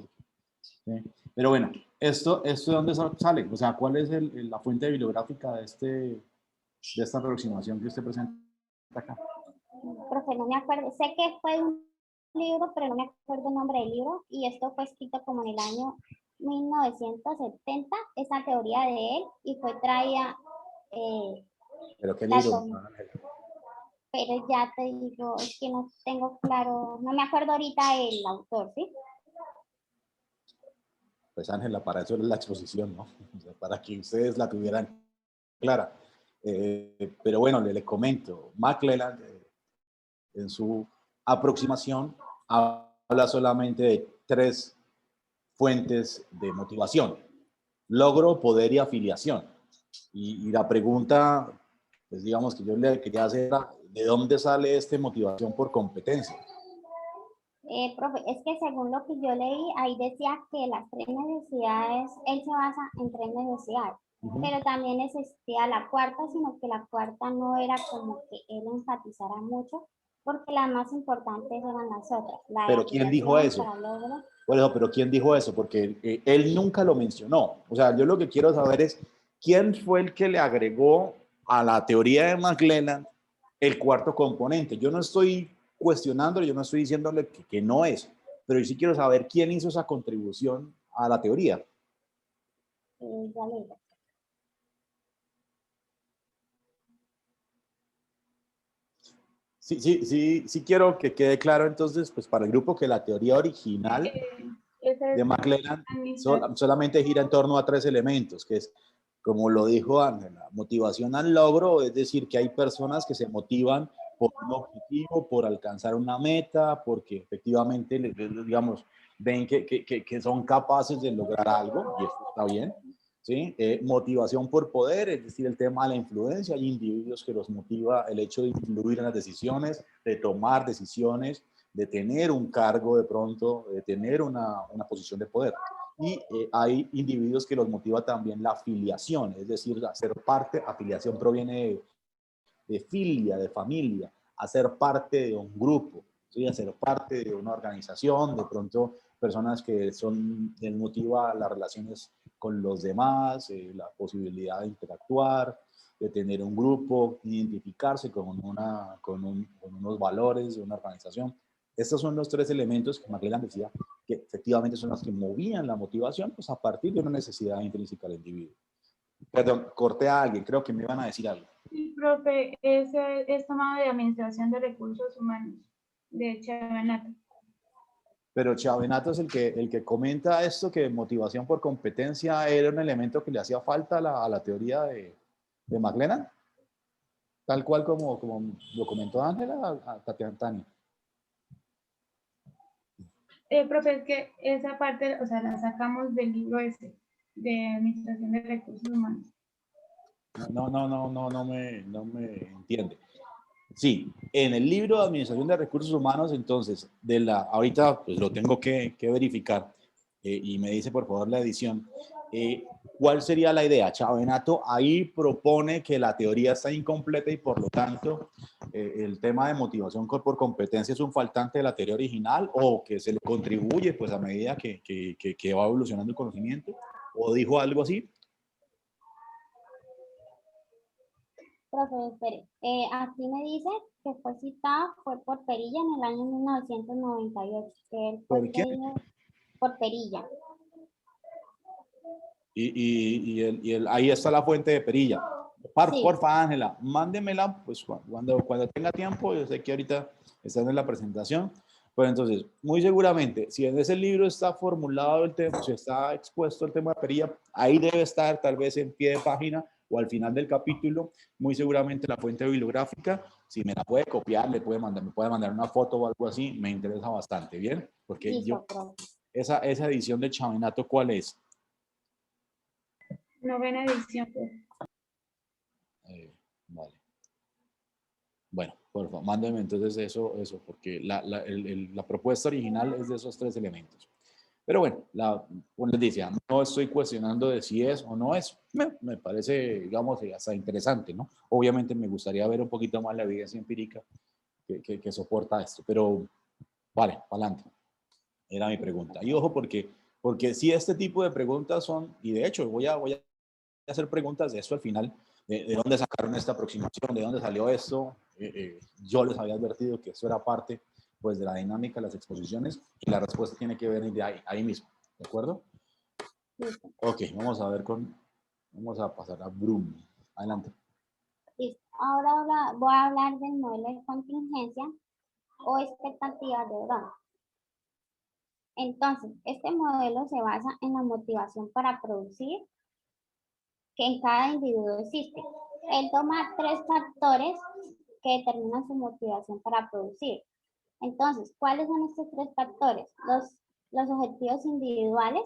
¿Sí? Pero bueno, ¿esto de dónde sale? O sea, ¿cuál es la fuente bibliográfica de esta aproximación que usted presenta acá? Profe, no me acuerdo, sé que fue un libro, pero no me acuerdo el nombre del libro, y esto fue escrito como en el año 1970, esa teoría de él, y fue traída, ¿Pero qué la libro? tomó. Pero ya te digo, es que no tengo claro, no me acuerdo ahorita el autor, ¿sí? Pues Ángela, para eso es la exposición, ¿no? O sea, para que ustedes la tuvieran clara. Pero bueno, le comento, McClelland en su aproximación habla solamente de 3 fuentes de motivación: logro, poder y afiliación. Y la pregunta, pues digamos que yo le quería hacer era, ¿de dónde sale esta motivación por competencia? Profe, es que según lo que yo leí, ahí decía que las 3 necesidades, él se basa en 3 necesidades, pero también existía la cuarta, sino que la cuarta no era como que él enfatizara mucho, porque las más importantes eran las otras. La de ¿Pero quién dijo eso? para logro. Por eso, pero ¿quién dijo eso? Porque él nunca lo mencionó. O sea, yo lo que quiero saber es quién fue el que le agregó a la teoría de McClelland el cuarto componente. Yo no estoy cuestionándole, yo no estoy diciéndole que no es, pero yo sí quiero saber quién hizo esa contribución a la teoría. Ya leí. Sí quiero que quede claro entonces, pues para el grupo, que la teoría original de McClelland solamente gira en torno a 3 elementos, que es, como lo dijo Ángela, motivación al logro, es decir, que hay personas que se motivan por un objetivo, por alcanzar una meta, porque efectivamente, digamos, ven que son capaces de lograr algo, y esto está bien. ¿Sí? Motivación por poder, es decir, el tema de la influencia. Hay individuos que los motiva el hecho de influir en las decisiones, de tomar decisiones, de tener un cargo de pronto, de tener una posición de poder. Y hay individuos que los motiva también la afiliación, es decir, hacer parte. Afiliación proviene de filia, de familia, hacer parte de un grupo, ¿sí? Hacer parte de una organización, de pronto personas que les motiva las relaciones con los demás, la posibilidad de interactuar, de tener un grupo, identificarse con unos valores de una organización. Estos son los 3 elementos que McClelland decía que efectivamente son los que movían la motivación, pues a partir de una necesidad intrínseca del individuo. Perdón, corté a alguien, creo que me iban a decir algo. Sí, profe, ese es tomado de Administración de Recursos Humanos, de Chavenato. Pero Chavenato es el que comenta esto, que motivación por competencia era un elemento que le hacía falta a la teoría de McClelland, tal cual como lo comentó Ángela, a Tatiana. Profe, es que esa parte, o sea, la sacamos del libro ese, de Administración de Recursos Humanos. No me entiende. Sí, en el libro de Administración de Recursos Humanos, entonces, ahorita pues lo tengo que verificar, y me dice por favor la edición, ¿cuál sería la idea? Chavenato ahí propone que la teoría está incompleta y por lo tanto el tema de motivación por competencia es un faltante de la teoría original, o que se le contribuye pues a medida que va evolucionando el conocimiento, o dijo algo así. Profe, espere, aquí me dice que fue citado, fue por Perilla en el año 1998. Que él fue ¿Por qué? Por Perilla. Ahí está la fuente de Perilla. Sí. Porfa, Ángela, mándemela pues cuando tenga tiempo. Yo sé que ahorita están en la presentación. Pues entonces, muy seguramente, si en ese libro está formulado el tema, si está expuesto el tema de perilla, ahí debe estar tal vez en pie de página o al final del capítulo, muy seguramente la fuente bibliográfica. Si me la puede copiar, me puede mandar una foto o algo así, me interesa bastante, ¿bien? Porque Listo, profe. esa edición de Chavenato, ¿cuál es? Novena edición, pues. Vale. Bueno, por favor, mándeme entonces eso, porque la propuesta original es de esos 3 elementos. Pero bueno, como les decía, no estoy cuestionando de si es o no es. Me parece, digamos, hasta interesante, ¿no? Obviamente me gustaría ver un poquito más la evidencia empírica que soporta esto, pero vale, para adelante. Era mi pregunta. Y ojo, porque si este tipo de preguntas son, y de hecho voy a hacer preguntas de eso al final, de dónde sacaron esta aproximación, de dónde salió esto. Yo les había advertido que esto era parte pues, de la dinámica de las exposiciones y la respuesta tiene que venir de ahí mismo, ¿de acuerdo? Listo. Ok, vamos a pasar a Brum. Adelante. Listo. Ahora voy a hablar del modelo de contingencia o expectativas de Brown. Entonces, este modelo se basa en la motivación para producir que en cada individuo existe. Él toma 3 factores que determinan su motivación para producir. Entonces, ¿cuáles son estos 3 factores? Los objetivos individuales.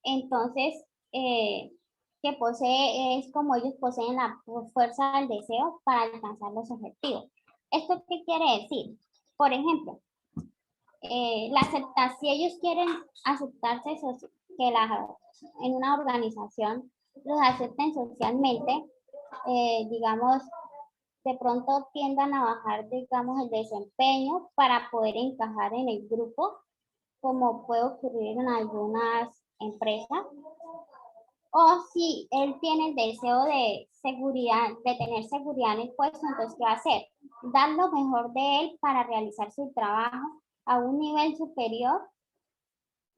Entonces, que posee, es como ellos poseen la fuerza del deseo para alcanzar los objetivos. ¿Esto qué quiere decir? Por ejemplo, la aceptación, si ellos quieren aceptarse, que en una organización los acepten socialmente, digamos, de pronto tiendan a bajar, digamos, el desempeño para poder encajar en el grupo, como puede ocurrir en algunas empresas. O si él tiene el deseo de seguridad, de tener seguridad en el puesto, entonces, ¿qué va a hacer? Dar lo mejor de él para realizar su trabajo a un nivel superior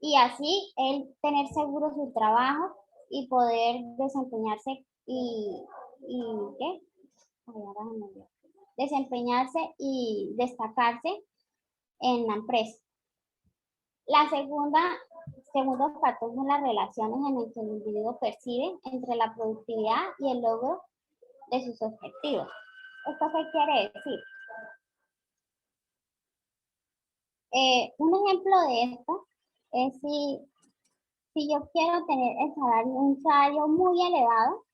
y así él tener seguro su trabajo y poder desempeñarse ¿qué? Ay, ahora se me olvidó. Desempeñarse y destacarse en la empresa. La segundo factor son las relaciones en las que el individuo percibe entre la productividad y el logro de sus objetivos. ¿Esto qué quiere decir? Un ejemplo de esto es si yo quiero tener un salario muy elevado,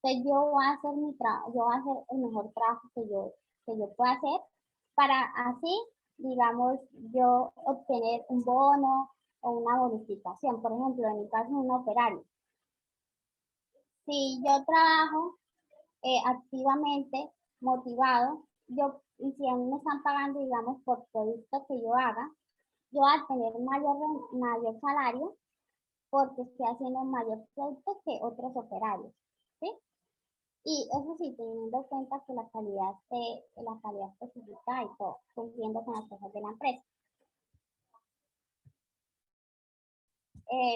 entonces yo voy a hacer yo voy a hacer el mejor trabajo que yo pueda hacer para así, digamos, yo obtener un bono o una bonificación. Por ejemplo, en mi caso, un operario. Si yo trabajo activamente, motivado, y si a mí me están pagando, digamos, por producto que yo haga, yo voy a tener mayor salario porque estoy haciendo mayor producto que otros operarios, ¿sí? Y eso sí, teniendo en cuenta que la calidad específica y todo, cumpliendo con las cosas de la empresa.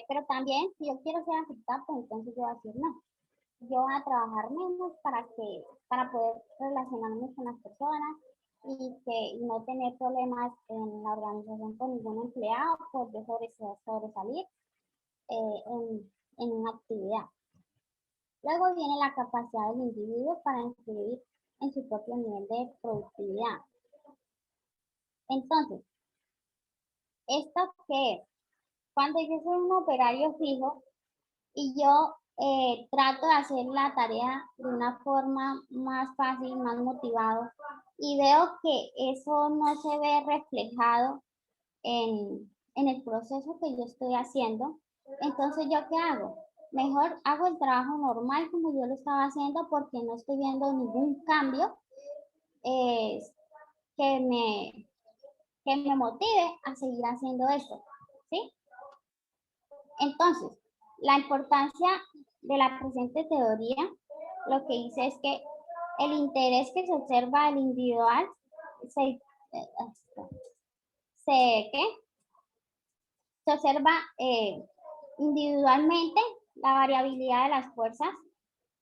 Pero también, si yo quiero ser aceptado, pues entonces yo voy a decir no. Yo voy a trabajar menos para poder relacionarme con las personas y no tener problemas en la organización con ningún empleado por yo sobresalir en una actividad. Luego viene la capacidad del individuo para influir en su propio nivel de productividad. Entonces, ¿esto qué es? Cuando yo soy un operario fijo y yo trato de hacer la tarea de una forma más fácil, más motivado, y veo que eso no se ve reflejado en el proceso que yo estoy haciendo, entonces ¿yo qué hago? Mejor hago el trabajo normal como yo lo estaba haciendo porque no estoy viendo ningún cambio que me motive a seguir haciendo esto, ¿sí? Entonces, la importancia de la presente teoría, lo que dice es que el interés que se observa del individual se observa individualmente la variabilidad de las fuerzas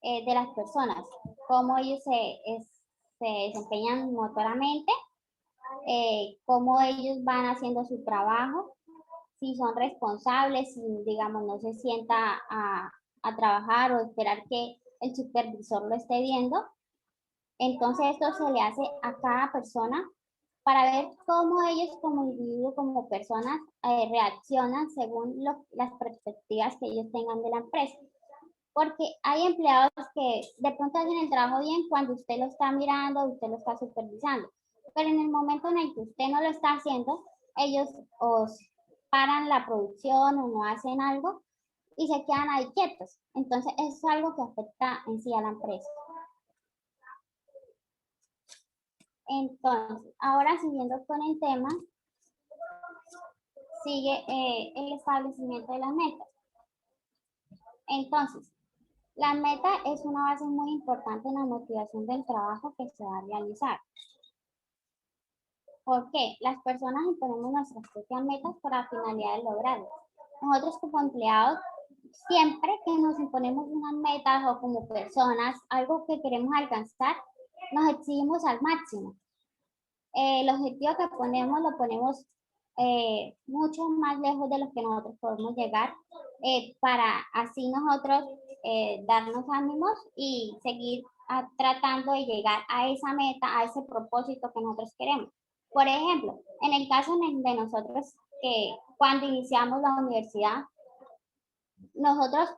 de las personas, cómo ellos se desempeñan motoramente cómo ellos van haciendo su trabajo, si son responsables, si, digamos, no se sienta a trabajar o esperar que el supervisor lo esté viendo. Entonces esto se le hace a cada persona para ver cómo ellos como individuos, como personas, reaccionan según las perspectivas que ellos tengan de la empresa. Porque hay empleados que de pronto hacen el trabajo bien cuando usted lo está mirando, usted lo está supervisando. Pero en el momento en el que usted no lo está haciendo, ellos os paran la producción o no hacen algo y se quedan ahí quietos. Entonces, eso es algo que afecta en sí a la empresa. Entonces, ahora siguiendo con el tema, sigue el establecimiento de las metas. Entonces, la meta es una base muy importante en la motivación del trabajo que se va a realizar. ¿Por qué? Las personas imponemos nuestras propias metas para finalidad de lograrlas. Nosotros como empleados, siempre que nos imponemos unas metas o como personas, algo que queremos alcanzar, nos exigimos al máximo. El objetivo que ponemos lo ponemos mucho más lejos de lo que nosotros podemos llegar, para así nosotros darnos ánimos y seguir tratando de llegar a esa meta, a ese propósito que nosotros queremos. Por ejemplo, en el caso de nosotros, que cuando iniciamos la universidad, nosotros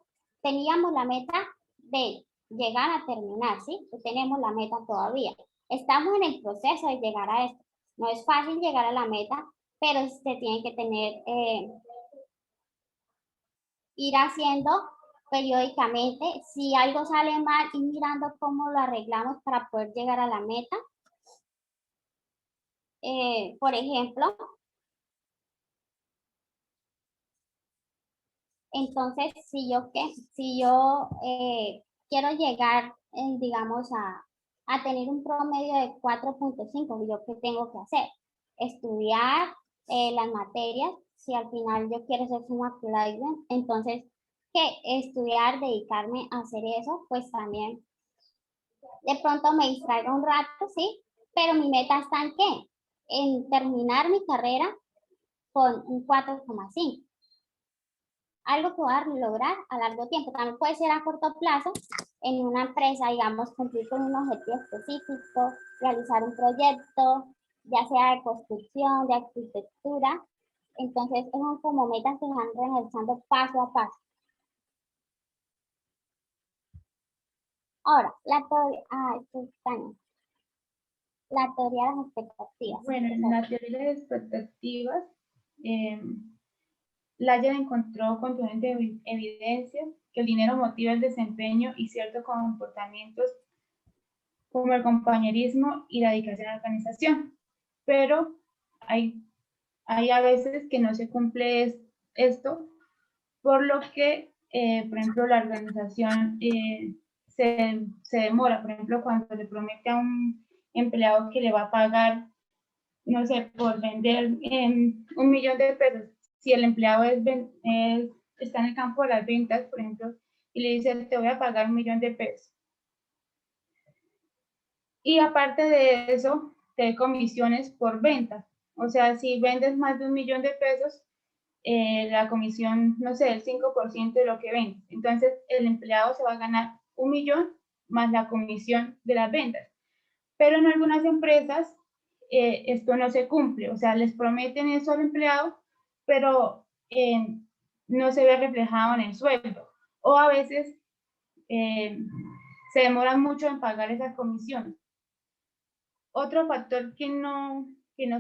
teníamos la meta de llegar a terminar, ¿sí? Tenemos la meta todavía. Estamos en el proceso de llegar a esto. No es fácil llegar a la meta, pero se tiene que tener, ir haciendo periódicamente. Si algo sale mal, ir mirando cómo lo arreglamos para poder llegar a la meta. Por ejemplo, entonces, si yo quiero llegar, digamos, a tener un promedio de 4.5, ¿yo qué tengo que hacer? Estudiar las materias. Si al final yo quiero ser summa cum laude, entonces, ¿qué? Estudiar, dedicarme a hacer eso, pues también de pronto me distraigo un rato, ¿sí? Pero mi meta está en ¿qué? En terminar mi carrera con un 4.5. Algo que va a lograr a largo tiempo. También puede ser a corto plazo, en una empresa, digamos, cumplir con un objetivo específico, realizar un proyecto, ya sea de construcción, de arquitectura. Entonces, son como metas que se van realizando paso a paso. Ahora, la teoría, la teoría de las expectativas. Bueno, en la teoría de las expectativas, Layer encontró contundente evidencia que el dinero motiva el desempeño y ciertos comportamientos como el compañerismo y la dedicación a la organización. Pero hay a veces que no se cumple esto, por lo que, por ejemplo, la organización se demora. Por ejemplo, cuando le promete a un empleado que le va a pagar, no sé, por vender 1 millón de pesos, si el empleado está en el campo de las ventas, por ejemplo, y le dice, te voy a pagar 1 millón de pesos. Y aparte de eso, te doy comisiones por venta. O sea, si vendes más de 1 millón de pesos, la comisión, no sé, el 5% de lo que vendes. Entonces, el empleado se va a ganar 1 millón más la comisión de las ventas. Pero en algunas empresas esto no se cumple. O sea, les prometen eso al empleado, pero no se ve reflejado en el sueldo. O a veces se demoran mucho en pagar esas comisiones. Otro factor que no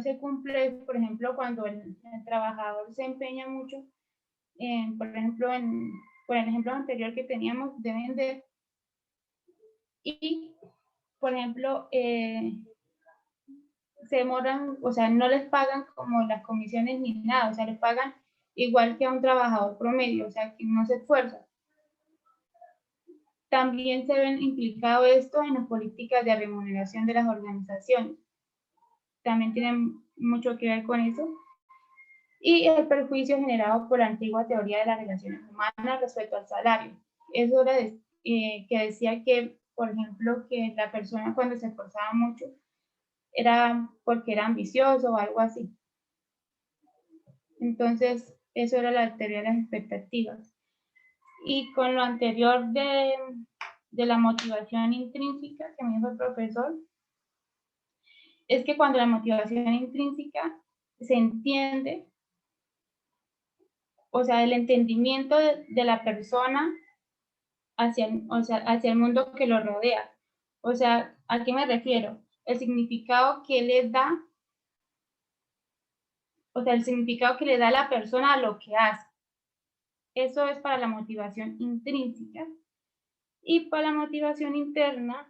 se cumple es, por ejemplo, cuando el trabajador se empeña mucho, por ejemplo, por el ejemplo anterior que teníamos de vender, y, por ejemplo, se demoran, o sea, no les pagan como las comisiones ni nada, o sea, les pagan igual que a un trabajador promedio, o sea, que no se esfuerza. También se ven implicado esto en las políticas de remuneración de las organizaciones. También tienen mucho que ver con eso. Y el perjuicio generado por la antigua teoría de las relaciones humanas respecto al salario. Eso era que decía que, por ejemplo, que la persona cuando se esforzaba mucho, era porque era ambicioso o algo así. Entonces, eso era la teoría de las expectativas. Y con lo anterior de la motivación intrínseca que me dijo el profesor, es que cuando la motivación intrínseca se entiende, o sea, el entendimiento de la persona hacia el mundo que lo rodea. O sea, ¿a qué me refiero? El significado que le da, o sea, el significado que le da la persona a lo que hace. Eso es para la motivación intrínseca. Y para la motivación interna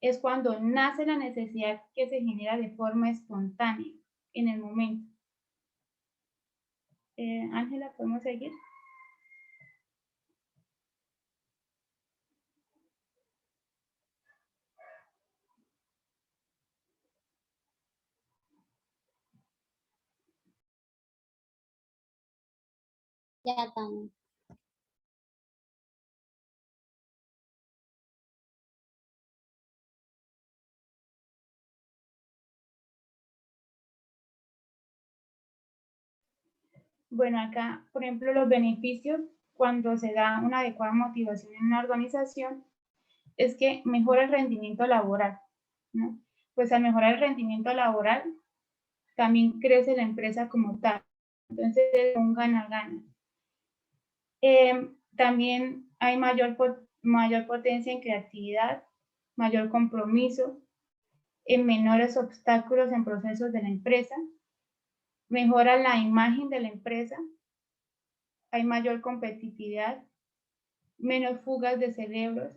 es cuando nace la necesidad que se genera de forma espontánea en el momento. Ángela, ¿podemos seguir? Ya, Tania. Bueno, acá, por ejemplo, los beneficios cuando se da una adecuada motivación en una organización es que mejora el rendimiento laboral, ¿no? Pues al mejorar el rendimiento laboral, también crece la empresa como tal. Entonces, es un gana-gana. También hay mayor potencia en creatividad, mayor compromiso, en menores obstáculos en procesos de la empresa, mejora la imagen de la empresa, hay mayor competitividad, menos fugas de cerebros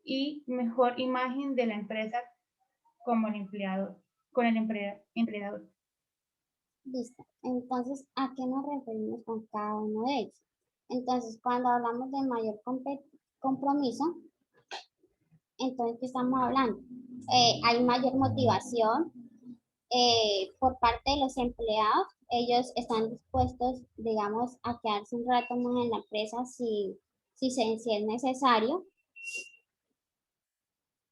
y mejor imagen de la empresa como el empleador, con el empleador. Listo. Entonces, ¿a qué nos referimos con cada uno de ellos? Entonces, cuando hablamos de mayor compromiso, entonces, ¿qué estamos hablando? Hay mayor motivación por parte de los empleados. Ellos están dispuestos, digamos, a quedarse un rato más en la empresa si es necesario.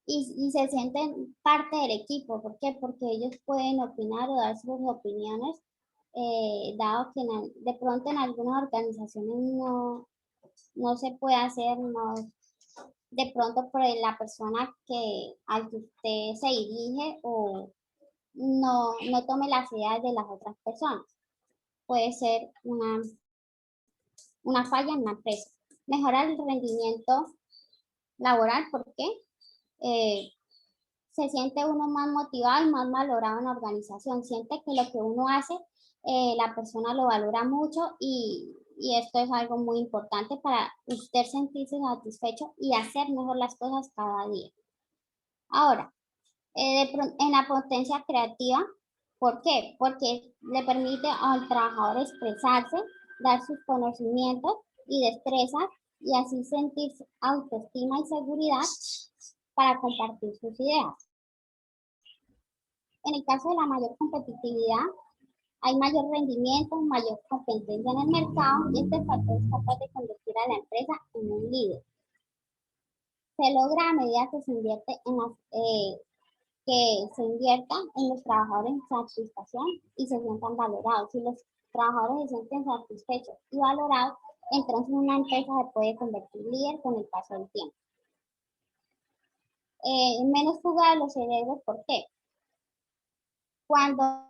Y se sienten parte del equipo. ¿Por qué? Porque ellos pueden opinar o dar sus opiniones, dado que de pronto en algunas organizaciones no se puede hacer, no, de pronto por la persona al que usted se dirige o no tome las ideas de las otras personas. Puede ser una falla en la empresa. Mejorar el rendimiento laboral, ¿por qué? Se siente uno más motivado y más valorado en la organización. Siente que lo que uno hace, la persona lo valora mucho y esto es algo muy importante para usted sentirse satisfecho y hacer mejor las cosas cada día. Ahora, en la potencia creativa, ¿por qué? Porque le permite al trabajador expresarse, dar sus conocimientos y destrezas y así sentir autoestima y seguridad para compartir sus ideas. En el caso de la mayor competitividad, hay mayor rendimiento, mayor competencia en el mercado y este factor es capaz de convertir a la empresa en un líder. Se logra a medida que se invierte en los trabajadores en satisfacción y se sientan valorados. Si los trabajadores se sienten satisfechos y valorados, entonces una empresa se puede convertir líder con el paso del tiempo. Menos fuga de los cerebros, ¿por qué? Cuando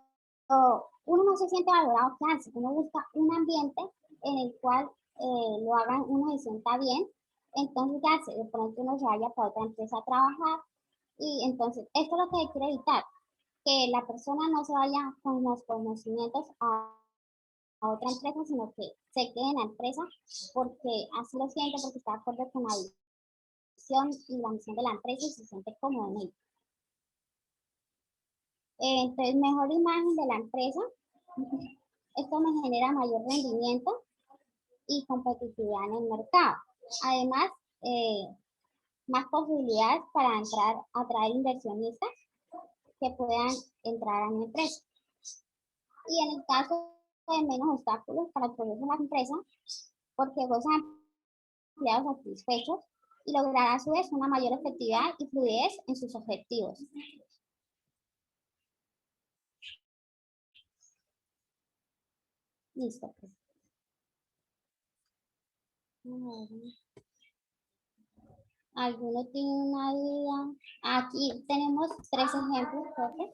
uno no se siente valorado, ¿qué hace? Uno busca un ambiente en el cual uno se sienta bien, entonces ¿qué hace? De pronto uno se vaya para otra empresa a trabajar y entonces esto es lo que hay que evitar, que la persona no se vaya con los conocimientos a otra empresa, sino que se quede en la empresa porque así lo siente, porque está de acuerdo con la visión y la misión de la empresa y se siente cómodo en ella. Entonces, mejor imagen de la empresa. Esto me genera mayor rendimiento y competitividad en el mercado. Además, más posibilidades para atraer inversionistas que puedan entrar a mi empresa. Y en el caso de menos obstáculos para el progreso de la empresa, porque gozan empleados satisfechos y lograr a su vez una mayor efectividad y fluidez en sus objetivos. Listo, pues. Mm, ¿alguno tiene una duda? Aquí tenemos 3 ejemplos, profe.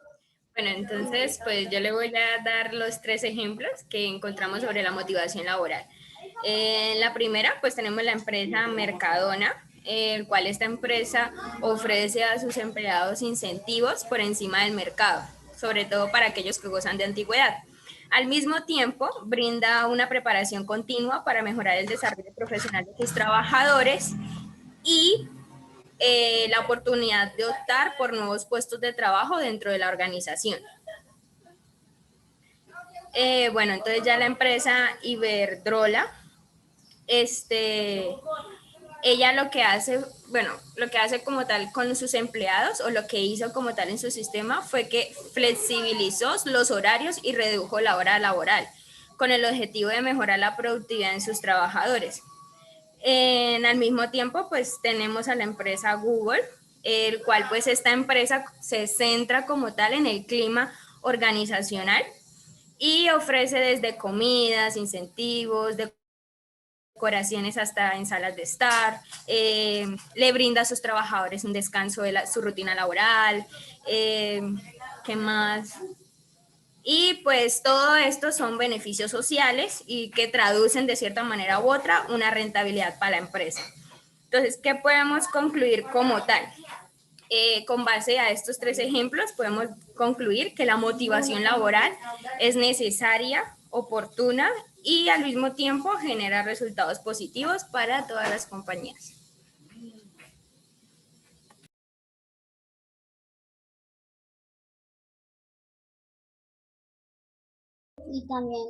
Bueno, entonces, pues yo le voy a dar los 3 ejemplos que encontramos sobre la motivación laboral. En la primera, pues tenemos la empresa Mercadona, el cual esta empresa ofrece a sus empleados incentivos por encima del mercado, sobre todo para aquellos que gozan de antigüedad. Al mismo tiempo, brinda una preparación continua para mejorar el desarrollo profesional de sus trabajadores y la oportunidad de optar por nuevos puestos de trabajo dentro de la organización. Bueno, entonces ya la empresa Iberdrola, ella lo que hace, bueno, lo que hace como tal con sus empleados o lo que hizo como tal en su sistema fue que flexibilizó los horarios y redujo la hora laboral con el objetivo de mejorar la productividad en sus trabajadores. Al mismo tiempo, pues tenemos a la empresa Google, el cual pues esta empresa se centra como tal en el clima organizacional y ofrece desde comidas, incentivos, decoraciones hasta en salas de estar, le brinda a sus trabajadores un descanso de su rutina laboral, ¿qué más? Y pues todo esto son beneficios sociales y que traducen de cierta manera u otra una rentabilidad para la empresa. Entonces, ¿qué podemos concluir como tal? Con base a estos 3 ejemplos, podemos concluir que la motivación laboral es necesaria, oportuna y al mismo tiempo genera resultados positivos para todas las compañías. Y también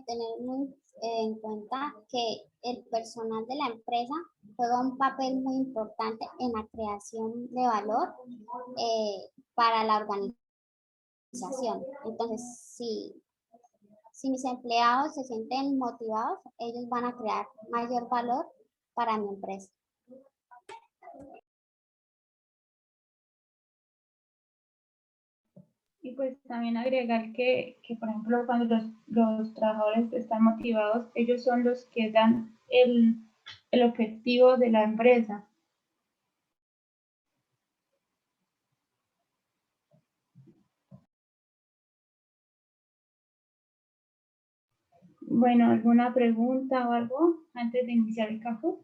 tener muy en cuenta que el personal de la empresa juega un papel muy importante en la creación de valor para la organización. Entonces, si mis empleados se sienten motivados, ellos van a crear mayor valor para mi empresa. Y pues también agregar que por ejemplo, cuando los trabajadores están motivados, ellos son los que dan el objetivo de la empresa. Bueno, ¿alguna pregunta o algo antes de iniciar el Kahoot?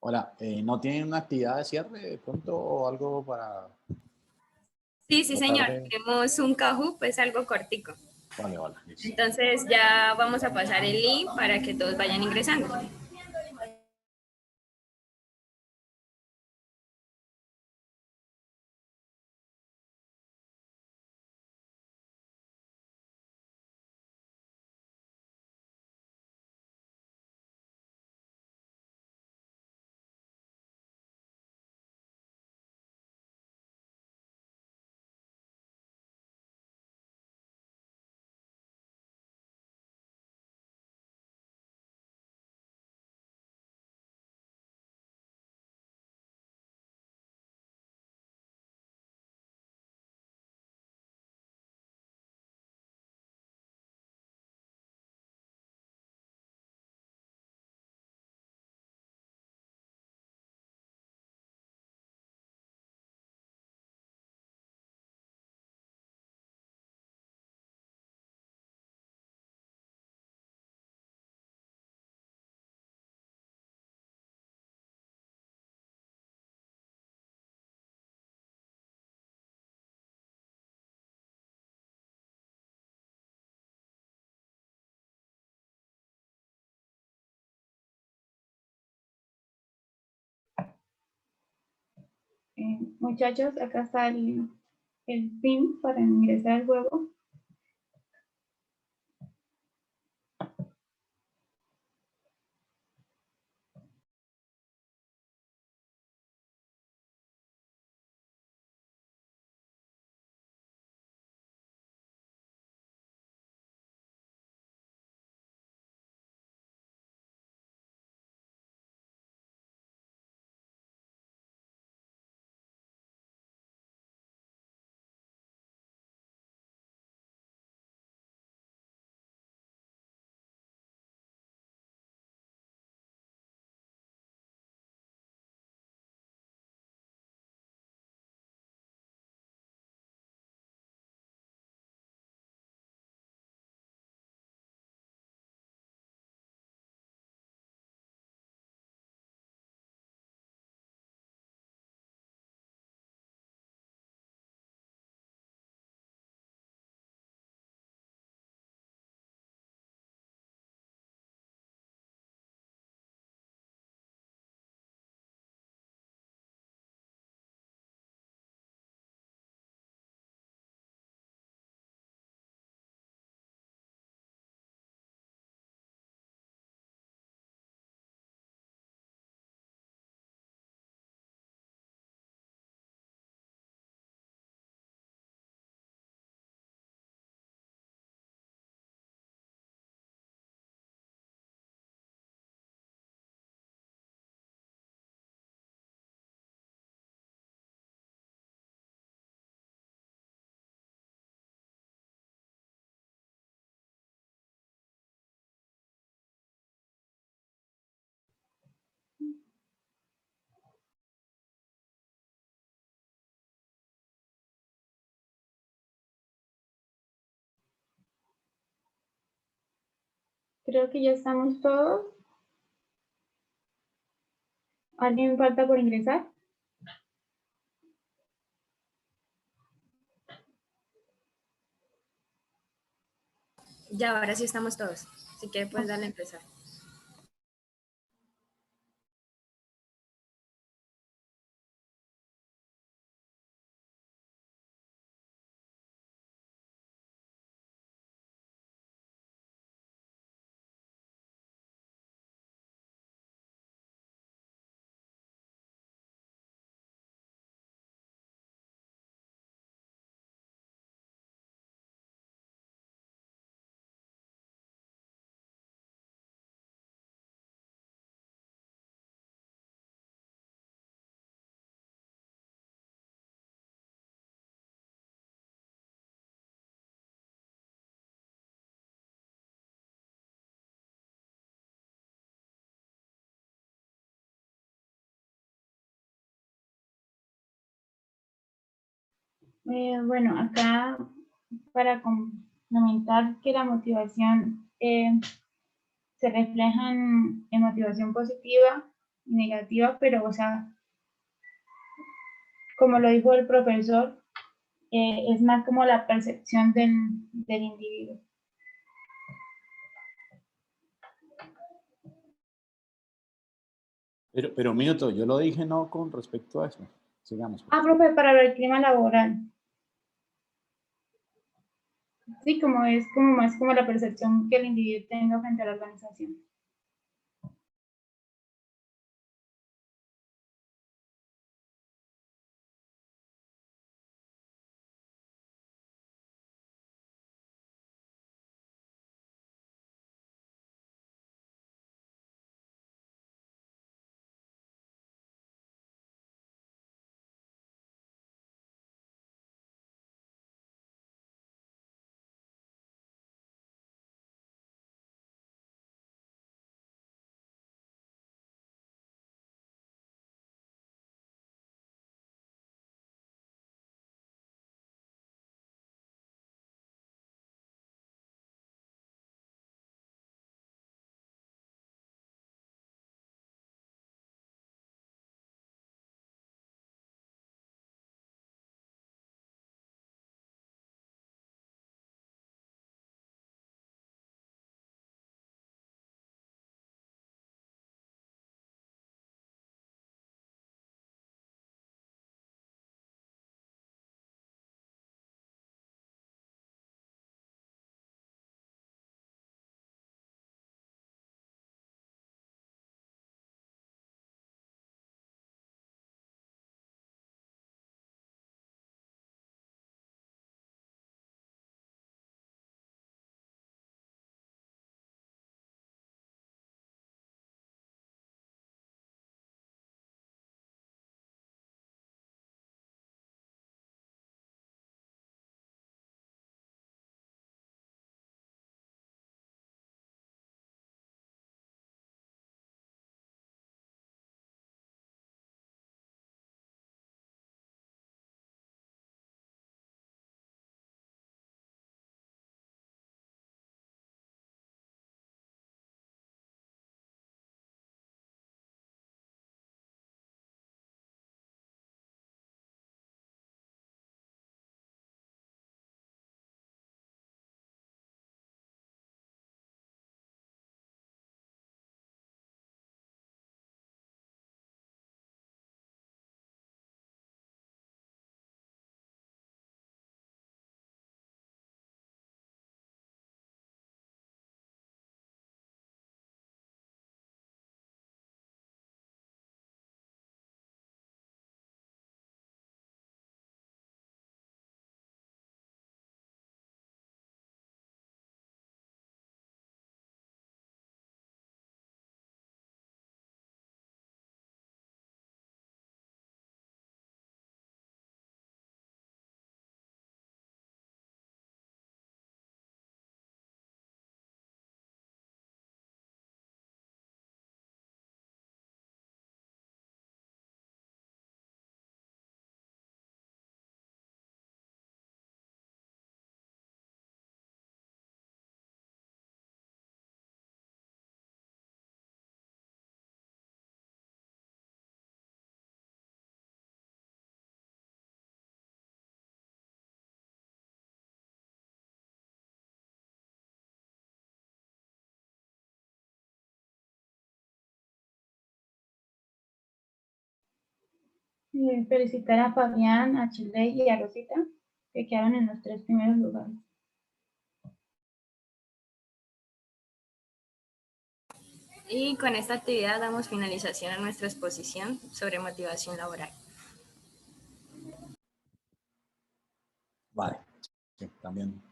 Hola, ¿no tienen una actividad de cierre de pronto o algo para Sí, sí, tratar señor. de...? Tenemos un Kahoot, pues algo cortico. Vale, vale, listo. Entonces ya vamos a pasar el link para que todos vayan ingresando. Muchachos, acá está el pin para ingresar al juego. Creo que ya estamos todos. ¿Alguien falta por ingresar? Ya, ahora sí estamos todos. Así que puedes darle a empezar. Bueno, acá para complementar que la motivación se refleja en motivación positiva y negativa, pero, o sea, como lo dijo el profesor, es más como la percepción del individuo. Pero un minuto, yo lo dije no con respecto a eso. Sigamos. Por favor. Profe, para el clima laboral. Sí, como es como más como la percepción que el individuo tenga frente a la organización. Felicitar a Fabián, a Chile y a Rosita, que quedaron en los 3 primeros lugares. Y con esta actividad damos finalización a nuestra exposición sobre motivación laboral. Vale, sí, también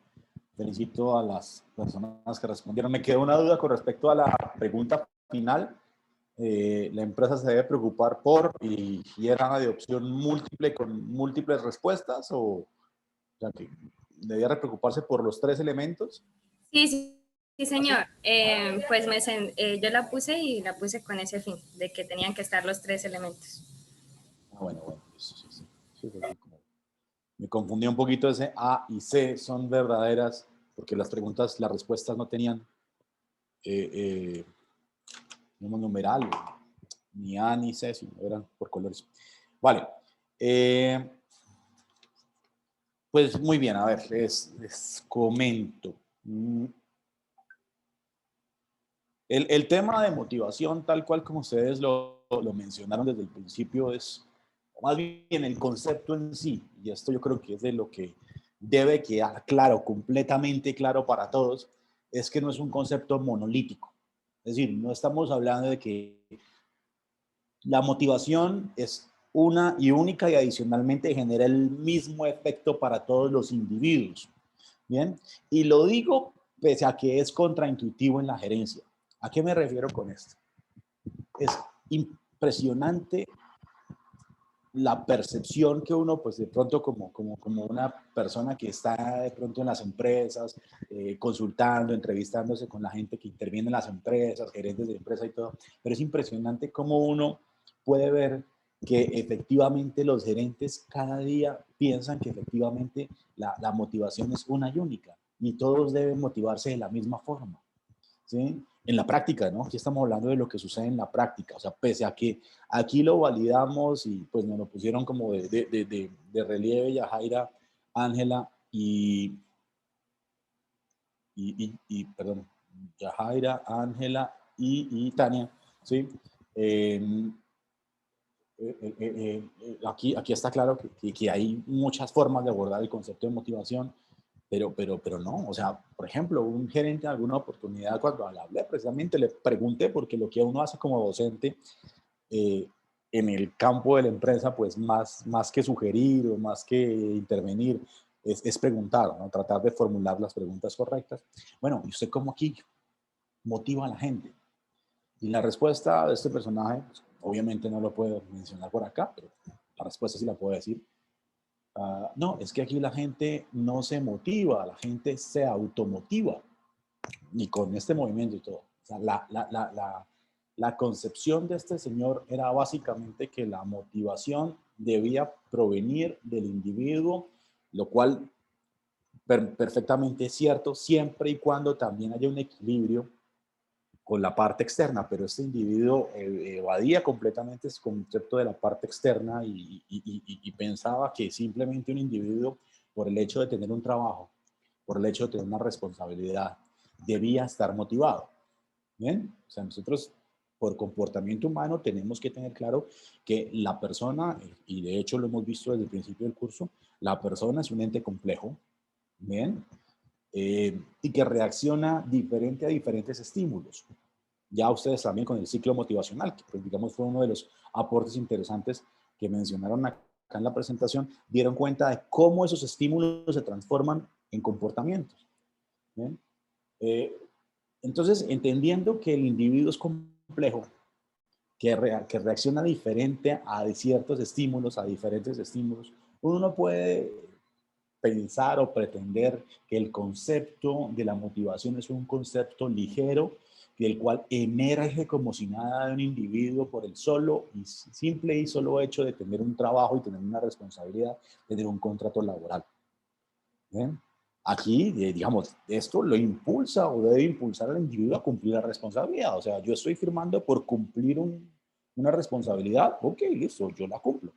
felicito a las personas que respondieron. Me quedó una duda con respecto a la pregunta final. La empresa se debe preocupar por, y era de opción múltiple con múltiples respuestas, o sea, que debía preocuparse por los 3 elementos. Sí, sí, sí, señor. Pues yo la puse y la puse con ese fin, de que tenían que estar los 3 elementos. Bueno, sí, como me confundí un poquito, ese A y C son verdaderas, porque las respuestas no tenían un numeral, ni A ni C, sino eran por colores. Vale. Pues muy bien, a ver, les comento. El tema de motivación, tal cual como ustedes lo mencionaron desde el principio, es más bien el concepto en sí, y esto yo creo que es de lo que debe quedar claro, completamente claro para todos, es que no es un concepto monolítico. Es decir, no estamos hablando de que la motivación es una y única y adicionalmente genera el mismo efecto para todos los individuos. Bien, y lo digo pese a que es contraintuitivo en la gerencia. ¿A qué me refiero con esto? Es impresionante la percepción que uno, pues de pronto como una persona que está de pronto en las empresas, consultando, entrevistándose con la gente que interviene en las empresas, gerentes de empresa y todo, pero es impresionante cómo uno puede ver que efectivamente los gerentes cada día piensan que efectivamente la motivación es una y única y todos deben motivarse de la misma forma. ¿Sí? En la práctica, ¿no? Aquí estamos hablando de lo que sucede en la práctica, o sea, pese a que aquí lo validamos y pues nos lo pusieron como de relieve Yajaira, Ángela perdón, Yajaira, Ángela y Tania, ¿sí? Aquí está claro que hay muchas formas de abordar el concepto de motivación, pero no, o sea, por ejemplo, un gerente en alguna oportunidad cuando hablé precisamente le pregunté, porque lo que uno hace como docente en el campo de la empresa, pues más que sugerir o más que intervenir, es preguntar, ¿no? Tratar de formular las preguntas correctas. Bueno, ¿y usted cómo aquí motiva a la gente? Y la respuesta de este personaje, pues, obviamente no lo puedo mencionar por acá, pero la respuesta sí la puedo decir. No, es que aquí la gente no se motiva, la gente se automotiva. Y con este movimiento y todo. O sea, la concepción de este señor era básicamente que la motivación debía provenir del individuo, lo cual perfectamente es cierto, siempre y cuando también haya un equilibrio con la parte externa, pero este individuo evadía completamente ese concepto de la parte externa y pensaba que simplemente un individuo, por el hecho de tener un trabajo, por el hecho de tener una responsabilidad, debía estar motivado. ¿Bien? O sea, nosotros por comportamiento humano tenemos que tener claro que la persona, y de hecho lo hemos visto desde el principio del curso, la persona es un ente complejo, ¿bien? Y que reacciona diferente a diferentes estímulos. Ya ustedes también con el ciclo motivacional, que pues, digamos fue uno de los aportes interesantes que mencionaron acá en la presentación, dieron cuenta de cómo esos estímulos se transforman en comportamientos. ¿Bien? Entonces, entendiendo que el individuo es complejo, que reacciona diferente a ciertos estímulos, a diferentes estímulos, uno no puede pensar o pretender que el concepto de la motivación es un concepto ligero, del cual emerge como si nada de un individuo por el simple y solo hecho de tener un trabajo y tener una responsabilidad, tener un contrato laboral. ¿Bien? Aquí, digamos, esto lo impulsa o debe impulsar al individuo a cumplir la responsabilidad. O sea, yo estoy firmando por cumplir una responsabilidad, ok, listo, yo la cumplo.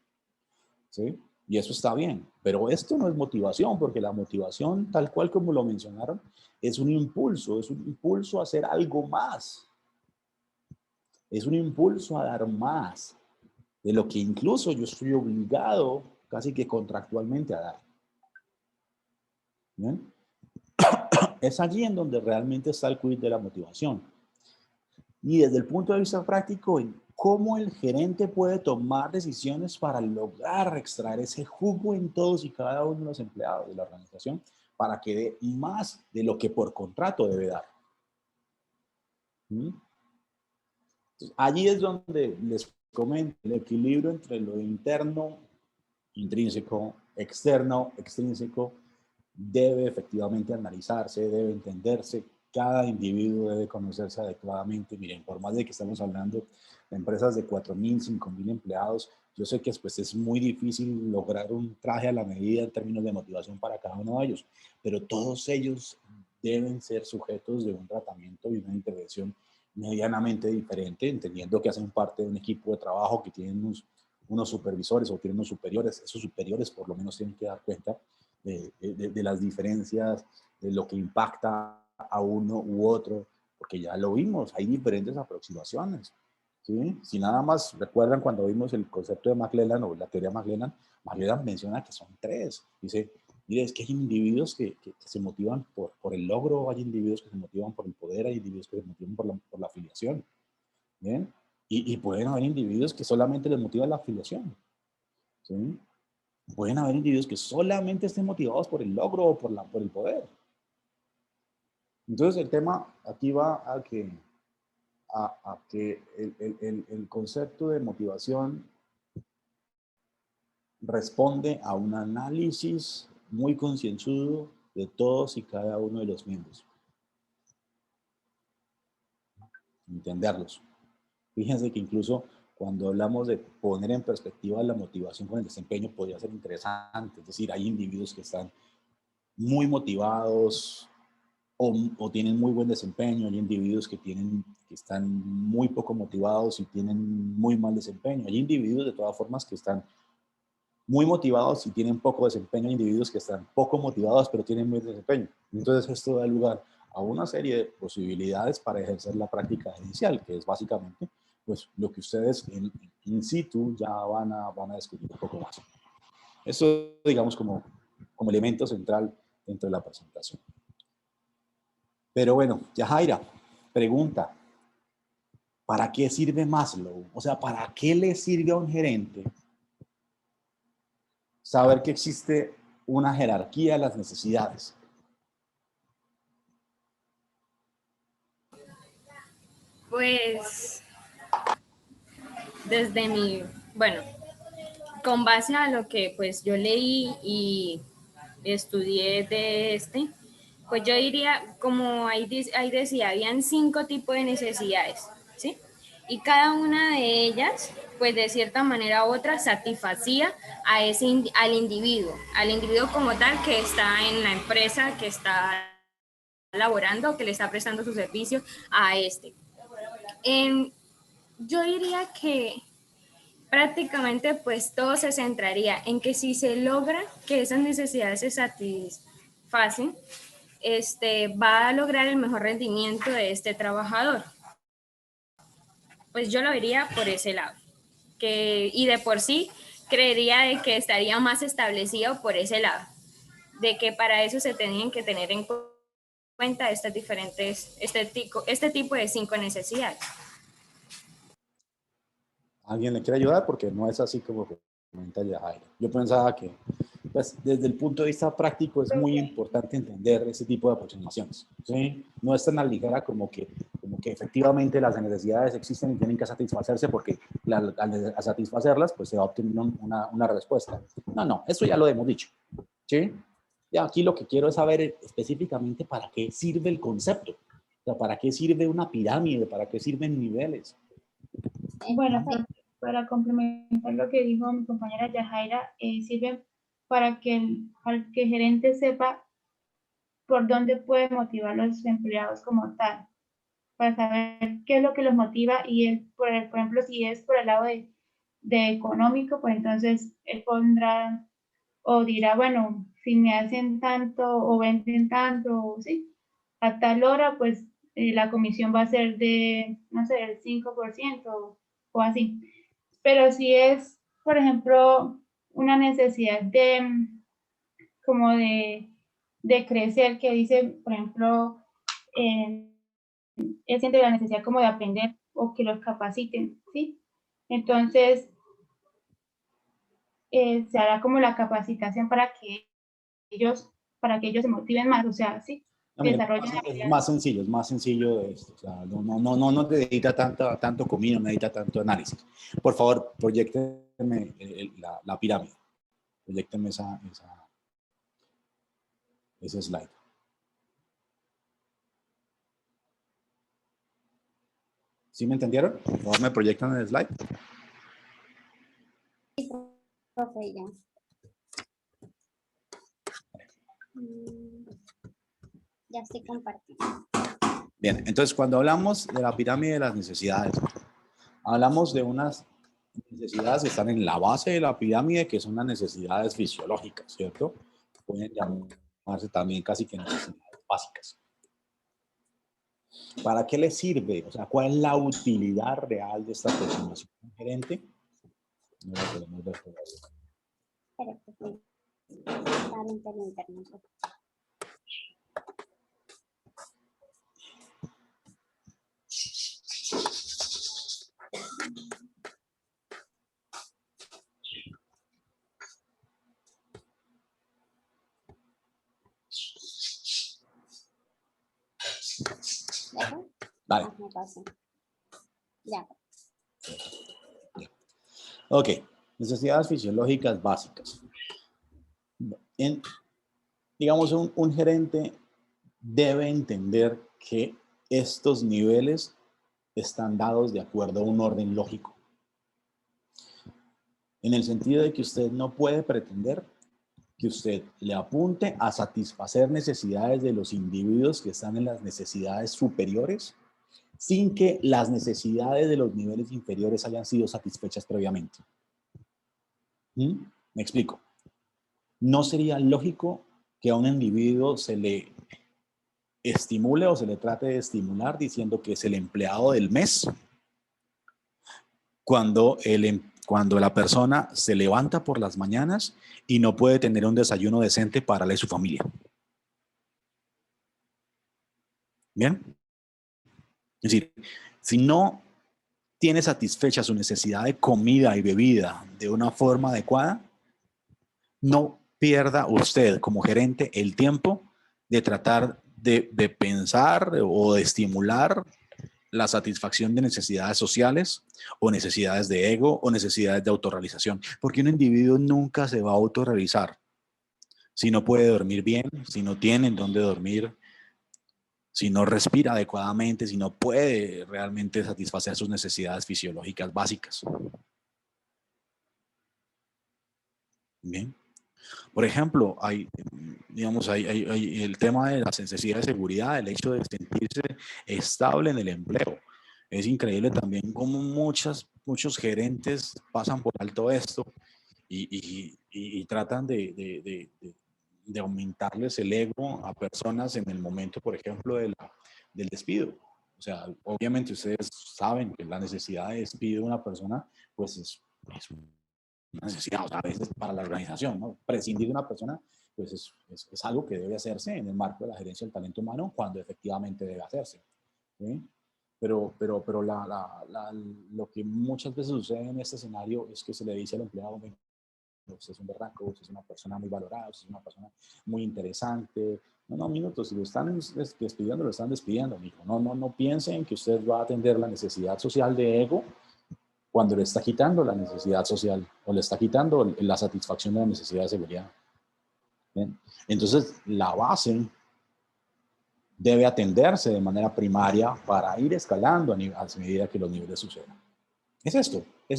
¿Sí? Y eso está bien, pero esto no es motivación, porque la motivación, tal cual como lo mencionaron, es un impulso a hacer algo más, es un impulso a dar más. de lo que incluso yo estoy obligado casi que contractualmente a dar. ¿Bien? Es allí en donde realmente está el quid de la motivación. Y desde el punto de vista práctico, en cómo el gerente puede tomar decisiones para lograr extraer ese jugo en todos y cada uno de los empleados de la organización para que dé más de lo que por contrato debe dar. ¿Mm? Entonces, allí es donde les comento el equilibrio entre lo interno, intrínseco, externo, extrínseco, debe efectivamente analizarse, debe entenderse, cada individuo debe conocerse adecuadamente. Miren, por más de que estamos hablando de empresas de 4.000, 5.000 empleados, yo sé que pues, es muy difícil lograr un traje a la medida en términos de motivación para cada uno de ellos, pero todos ellos deben ser sujetos de un tratamiento y una intervención medianamente diferente, entendiendo que hacen parte de un equipo de trabajo que tienen unos supervisores o tienen unos superiores. Esos superiores por lo menos tienen que dar cuenta de las diferencias, de lo que impacta a uno u otro, porque ya lo vimos, hay diferentes aproximaciones. ¿Sí? Si nada más recuerdan cuando vimos el concepto de McClellan o la teoría McClellan, McClellan menciona que son tres. Dice, mire, es que hay individuos que se motivan por el logro, hay individuos que se motivan por el poder, hay individuos que se motivan por la afiliación. ¿Bien? Y pueden haber individuos que solamente les motiva la afiliación. ¿Sí? Pueden haber individuos que solamente estén motivados por el logro o por el poder. Entonces el tema aquí va a que el concepto de motivación responde a un análisis muy concienzudo de todos y cada uno de los miembros. Entenderlos. Fíjense que incluso cuando hablamos de poner en perspectiva la motivación con el desempeño podría ser interesante. Es decir, hay individuos que están muy motivados o tienen muy buen desempeño, hay individuos que están muy poco motivados y tienen muy mal desempeño. Hay individuos de todas formas que están muy motivados y tienen poco desempeño, hay individuos que están poco motivados pero tienen muy desempeño. Entonces esto da lugar a una serie de posibilidades para ejercer la práctica gerencial, que es básicamente pues, lo que ustedes in situ ya van a descubrir un poco más. Eso digamos como elemento central dentro de la presentación. Pero bueno, Yajaira, pregunta, ¿para qué sirve Maslow? O sea, ¿para qué le sirve a un gerente saber que existe una jerarquía de las necesidades? Pues desde bueno, con base a lo que pues yo leí y estudié pues yo diría, como ahí decía, habían 5 tipos de necesidades, ¿sí? Y cada una de ellas, pues de cierta manera u otra, satisfacía al individuo como tal que está en la empresa, que está laborando, que le está prestando sus servicios a yo diría que prácticamente pues todo se centraría en que si se logra que esas necesidades se satisfacen, va a lograr el mejor rendimiento de este trabajador. Pues yo lo vería por ese lado. Y de por sí creería de que estaría más establecido por ese lado, de que para eso se tenían que tener en cuenta estas diferentes, este tipo de 5 necesidades. ¿Alguien le quiere ayudar? Porque no es así como comenta Yajaira. Yo pensaba que, pues, desde el punto de vista práctico es muy importante entender ese tipo de aproximaciones, ¿sí? No es tan a ligera como que efectivamente las necesidades existen y tienen que satisfacerse porque al satisfacerlas, pues se va a obtener una respuesta. No, eso ya lo hemos dicho, ¿sí? Y aquí lo que quiero es saber específicamente para qué sirve el concepto, o sea, para qué sirve una pirámide, para qué sirven niveles. Bueno, para complementar lo que dijo mi compañera Yajaira, sirve para que el gerente sepa por dónde puede motivar a los empleados como tal, para saber qué es lo que los motiva y él, por ejemplo, si es por el lado de económico, pues entonces él pondrá o dirá, bueno, si me hacen tanto o venden tanto, ¿sí? A tal hora, pues la comisión va a ser de, no sé, el 5% o así. pero si es, por ejemplo, una necesidad de, como de crecer, que dice, por ejemplo, él siente la necesidad como de aprender o que los capaciten, ¿sí? Entonces, se hará como la capacitación para que ellos se motiven más, o sea, sí, No, mire, desarrollen es más sencillo de esto. O sea, no necesita tanto comino, no necesita tanto análisis. Por favor, proyectenme la pirámide. Proyectenme ese slide. ¿Sí me entendieron? Por favor, me proyectan el slide. Profe, ya. Ya estoy compartiendo. Bien, entonces cuando hablamos de la pirámide de las necesidades, hablamos de unas necesidades que están en la base de la pirámide, que son las necesidades fisiológicas, ¿cierto? Pueden llamarse también casi que necesidades básicas. ¿Para qué le sirve? O sea, ¿cuál es la utilidad real de esta aproximación gerente? No la podemos ver por ahí. Espera, profe. Está lento el internet. ¿Ya? Vale. Ah, me pasó. Ya. Ok, necesidades fisiológicas básicas. Digamos, un gerente debe entender que estos niveles están dados de acuerdo a un orden lógico. En el sentido de que usted no puede pretender que usted le apunte a satisfacer necesidades de los individuos que están en las necesidades superiores sin que las necesidades de los niveles inferiores hayan sido satisfechas previamente. Me explico. No sería lógico que a un individuo se le estimule o se le trate de estimular diciendo que es el empleado del mes cuando la persona se levanta por las mañanas y no puede tener un desayuno decente para él y su familia. ¿Bien? Es decir, si no tiene satisfecha su necesidad de comida y bebida de una forma adecuada, no pierda usted como gerente el tiempo de tratar de pensar o de estimular la satisfacción de necesidades sociales o necesidades de ego o necesidades de autorrealización, porque un individuo nunca se va a autorrealizar si no puede dormir bien, si no tiene en dónde dormir, si no respira adecuadamente, si no puede realmente satisfacer sus necesidades fisiológicas básicas. Bien. Por ejemplo, hay el tema de las necesidades de seguridad, el hecho de sentirse estable en el empleo. Es increíble también cómo muchos gerentes pasan por alto esto y tratan de aumentarles el ego a personas en el momento, por ejemplo, del despido. O sea, obviamente ustedes saben que la necesidad de despido de una persona, pues es una necesidad, o sea, a veces para la organización, ¿no? Prescindir de una persona, pues es algo que debe hacerse en el marco de la gerencia del talento humano cuando efectivamente debe hacerse. ¿Sí? Pero lo que muchas veces sucede en este escenario es que se le dice al empleado, usted es un berraco, usted es una persona muy valorada, usted es una persona muy interesante. No, minutos, si lo están despidiendo, lo están despidiendo, mijo. No piensen que usted va a atender la necesidad social de ego cuando le está quitando la necesidad social o le está quitando la satisfacción de la necesidad de seguridad. ¿Bien? Entonces, la base debe atenderse de manera primaria para ir escalando a medida que los niveles sucedan. Es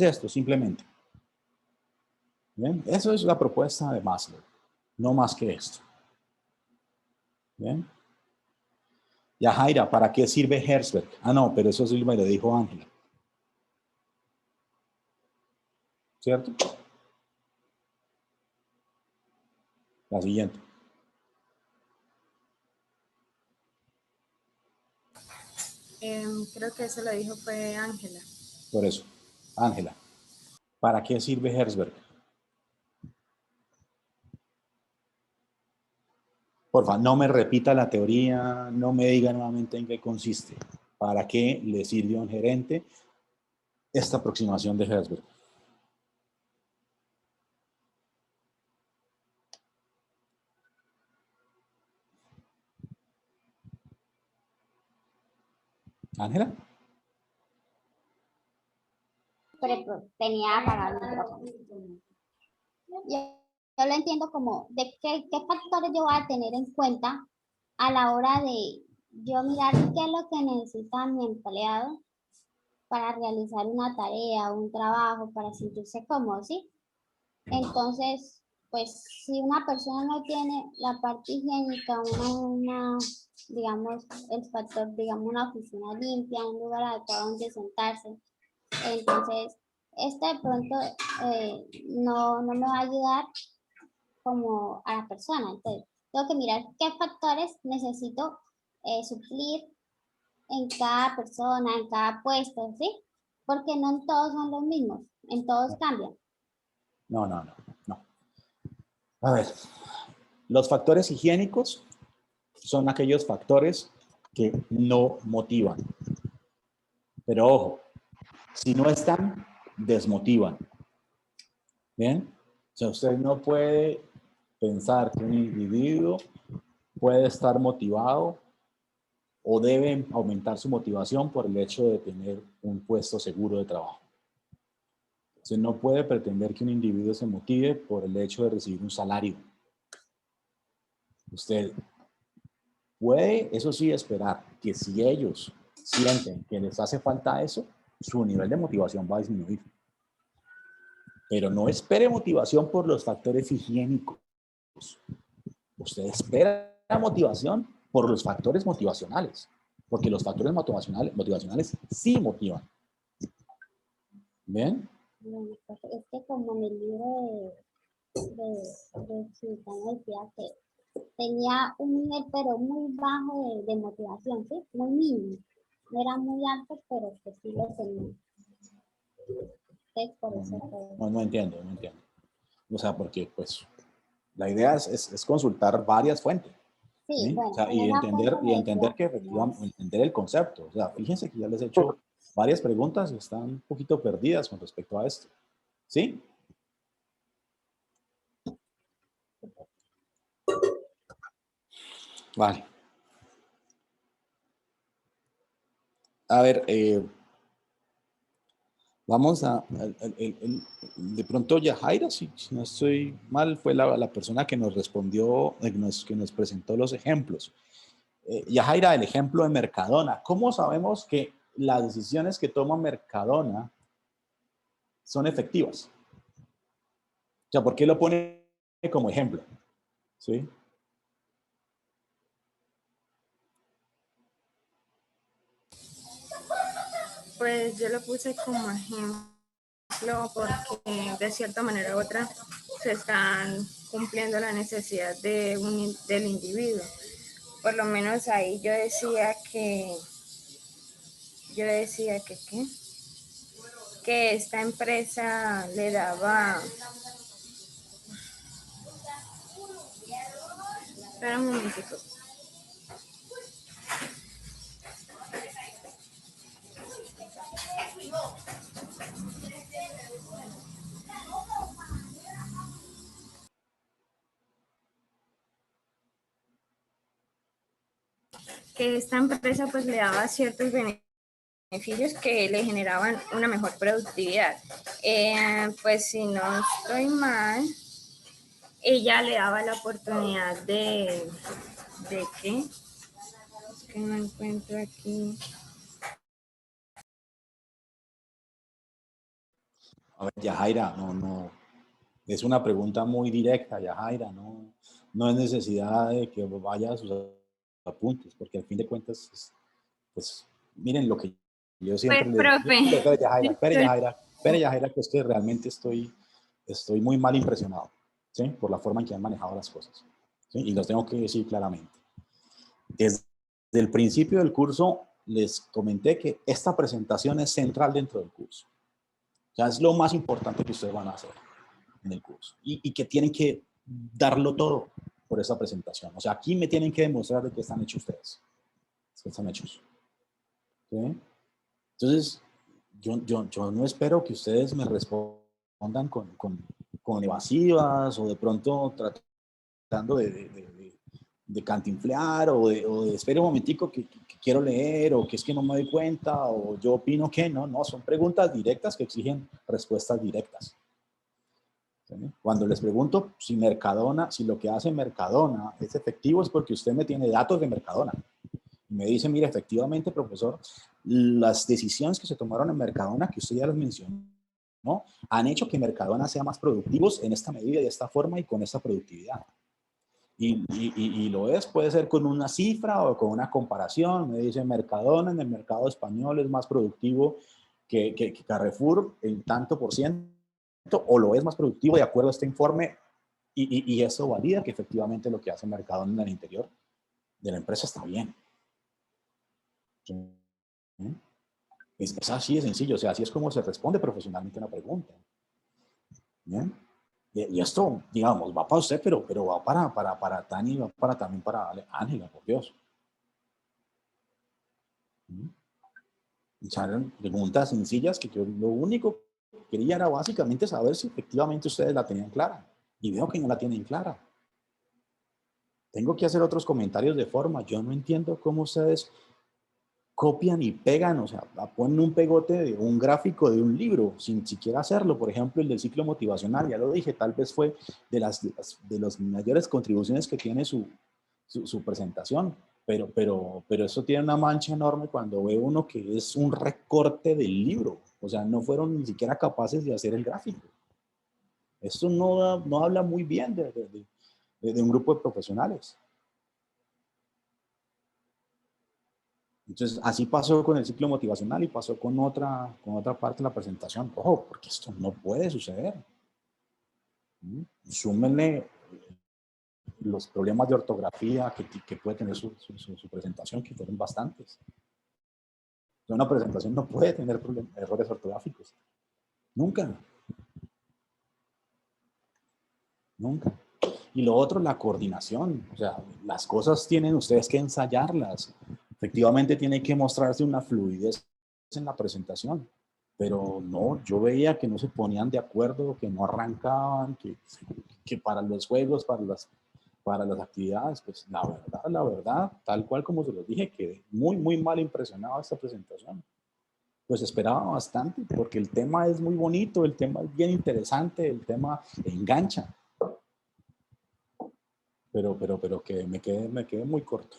esto, simplemente. ¿Bien? Eso es la propuesta de Maslow, no más que esto. ¿Bien? Ya, Jaira, ¿para qué sirve Herzberg? Ah, no, pero eso sí me lo dijo Ángela. ¿Cierto? La siguiente. Creo que eso lo dijo fue Ángela. Por eso, Ángela. ¿Para qué sirve Herzberg? Porfa, no me repita la teoría, no me diga nuevamente en qué consiste. ¿Para qué le sirve a un gerente esta aproximación de Herzberg? Ángela. Pero tenía apagado el micrófono. Yo lo entiendo como de qué factores yo voy a tener en cuenta a la hora de yo mirar qué es lo que necesita mi empleado para realizar una tarea, un trabajo, para sentirse cómodo, ¿sí? Entonces, pues si una persona no tiene la parte higiénica, digamos, el factor, digamos, una oficina limpia, un lugar adecuado donde sentarse, entonces, esto de pronto no me va a ayudar como a la persona. Entonces, tengo que mirar qué factores necesito suplir en cada persona, en cada puesto, ¿sí? Porque no en todos son los mismos, en todos cambian. No. A ver, los factores higiénicos son aquellos factores que no motivan. Pero ojo, si no están, desmotivan. ¿Bien? O sea, usted no puede pensar que un individuo puede estar motivado o debe aumentar su motivación por el hecho de tener un puesto seguro de trabajo. Usted no puede pretender que un individuo se motive por el hecho de recibir un salario. Usted puede, eso sí, esperar que si ellos sienten que les hace falta eso, su nivel de motivación va a disminuir. Pero no espere motivación por los factores higiénicos. Usted espera motivación por los factores motivacionales, porque los factores motivacionales sí motivan. ¿Ven? Es que como en el libro de Sultana decía que tenía un nivel pero muy bajo de motivación, ¿sí? Muy mínimo. No era muy alto, pero que sí lo tenía. Entonces, por eso No entiendo. O sea, porque pues la idea es consultar varias fuentes. sí, ¿Sí? bueno, O sea, en esa fuente me entender que decía, efectivamente, entender el concepto. O sea, fíjense que ya les he hecho varias preguntas y están un poquito perdidas con respecto a esto. ¿Sí? Vale. A ver, vamos de pronto Yajaira, si no estoy mal, fue la persona que nos respondió, que nos presentó los ejemplos. Yajaira, el ejemplo de Mercadona. ¿Cómo sabemos que las decisiones que toma Mercadona son efectivas? O sea, ¿por qué lo pone como ejemplo? ¿Sí? Pues yo lo puse como ejemplo porque de cierta manera u otra se están cumpliendo la necesidad del individuo. Por lo menos ahí yo decía que ¿qué? Que esta empresa le daba. Espera un momentico. Que esta empresa pues le daba ciertos beneficios que le generaban una mejor productividad. Pues si no estoy mal, ella le daba la oportunidad ¿de qué? Es que no encuentro aquí. A ver, Yajaira, no. Es una pregunta muy directa, Yajaira, no es necesidad de que vaya a sus apuntes, porque al fin de cuentas, pues, miren lo que yo siempre Pues, les digo. profe. Espere, Yajaira, que es que realmente estoy muy mal impresionado, ¿sí? Por la forma en que han manejado las cosas, ¿sí? Y los tengo que decir claramente. Desde el principio del curso les comenté que esta presentación es central dentro del curso. sea, es lo más importante que ustedes van a hacer en el curso. Y que tienen que darlo todo por esa presentación. O sea, aquí me tienen que demostrar de qué están hechos ustedes. ¿Qué están hechos? ¿Sí? Entonces, yo no espero que ustedes me respondan con evasivas o de pronto tratando de cantinflear o de espera un momentico que quiero leer o que es que no me doy cuenta o yo opino que no, son preguntas directas que exigen respuestas directas. ¿Sí? Cuando les pregunto si Mercadona, si lo que hace Mercadona es efectivo es porque usted me tiene datos de Mercadona. Y me dice, mire, efectivamente, profesor, las decisiones que se tomaron en Mercadona, que usted ya las mencionó, ¿no? Han hecho que Mercadona sea más productivos en esta medida, de esta forma y con esta productividad. Y lo es, puede ser con una cifra o con una comparación. Me dice, Mercadona en el mercado español es más productivo que Carrefour en tanto por ciento, o lo es más productivo de acuerdo a este informe, y eso valida que efectivamente lo que hace Mercadona en el interior de la empresa está bien. Es así de sencillo, o sea, así es como se responde profesionalmente una pregunta. ¿Bien? Y esto, digamos, va para usted, pero va para Tani, va también para Ángela, por Dios. Eran preguntas sencillas que yo lo único que quería era básicamente saber si efectivamente ustedes la tenían clara. Y veo que no la tienen clara. Tengo que hacer otros comentarios de forma. Yo no entiendo cómo ustedes copian y pegan, o sea, ponen un pegote de un gráfico de un libro sin siquiera hacerlo. Por ejemplo, el del ciclo motivacional, ya lo dije, tal vez fue de las mayores contribuciones que tiene su presentación, pero eso tiene una mancha enorme cuando ve uno que es un recorte del libro, o sea, no fueron ni siquiera capaces de hacer el gráfico. Esto no habla muy bien de un grupo de profesionales. Entonces, así pasó con el ciclo motivacional y pasó con otra parte de la presentación. Ojo, porque esto no puede suceder. Súmenle los problemas de ortografía que puede tener su presentación, que fueron bastantes. Una presentación no puede tener errores ortográficos. Nunca. Nunca. Y lo otro, la coordinación. O sea, las cosas tienen ustedes que ensayarlas. Efectivamente tiene que mostrarse una fluidez en la presentación. Pero no, yo veía que no se ponían de acuerdo, que no arrancaban, que para los juegos, para las actividades, pues la verdad, tal cual como se los dije, quedé muy mal impresionado esta presentación. Pues esperaba bastante, porque el tema es muy bonito, el tema es bien interesante, el tema engancha. Pero que me quedé muy corto.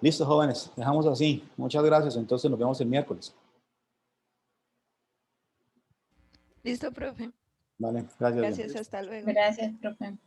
Listo, jóvenes, dejamos así. Muchas gracias, entonces nos vemos el miércoles. Listo, profe. Vale, gracias. Gracias, hasta luego. Gracias, profe.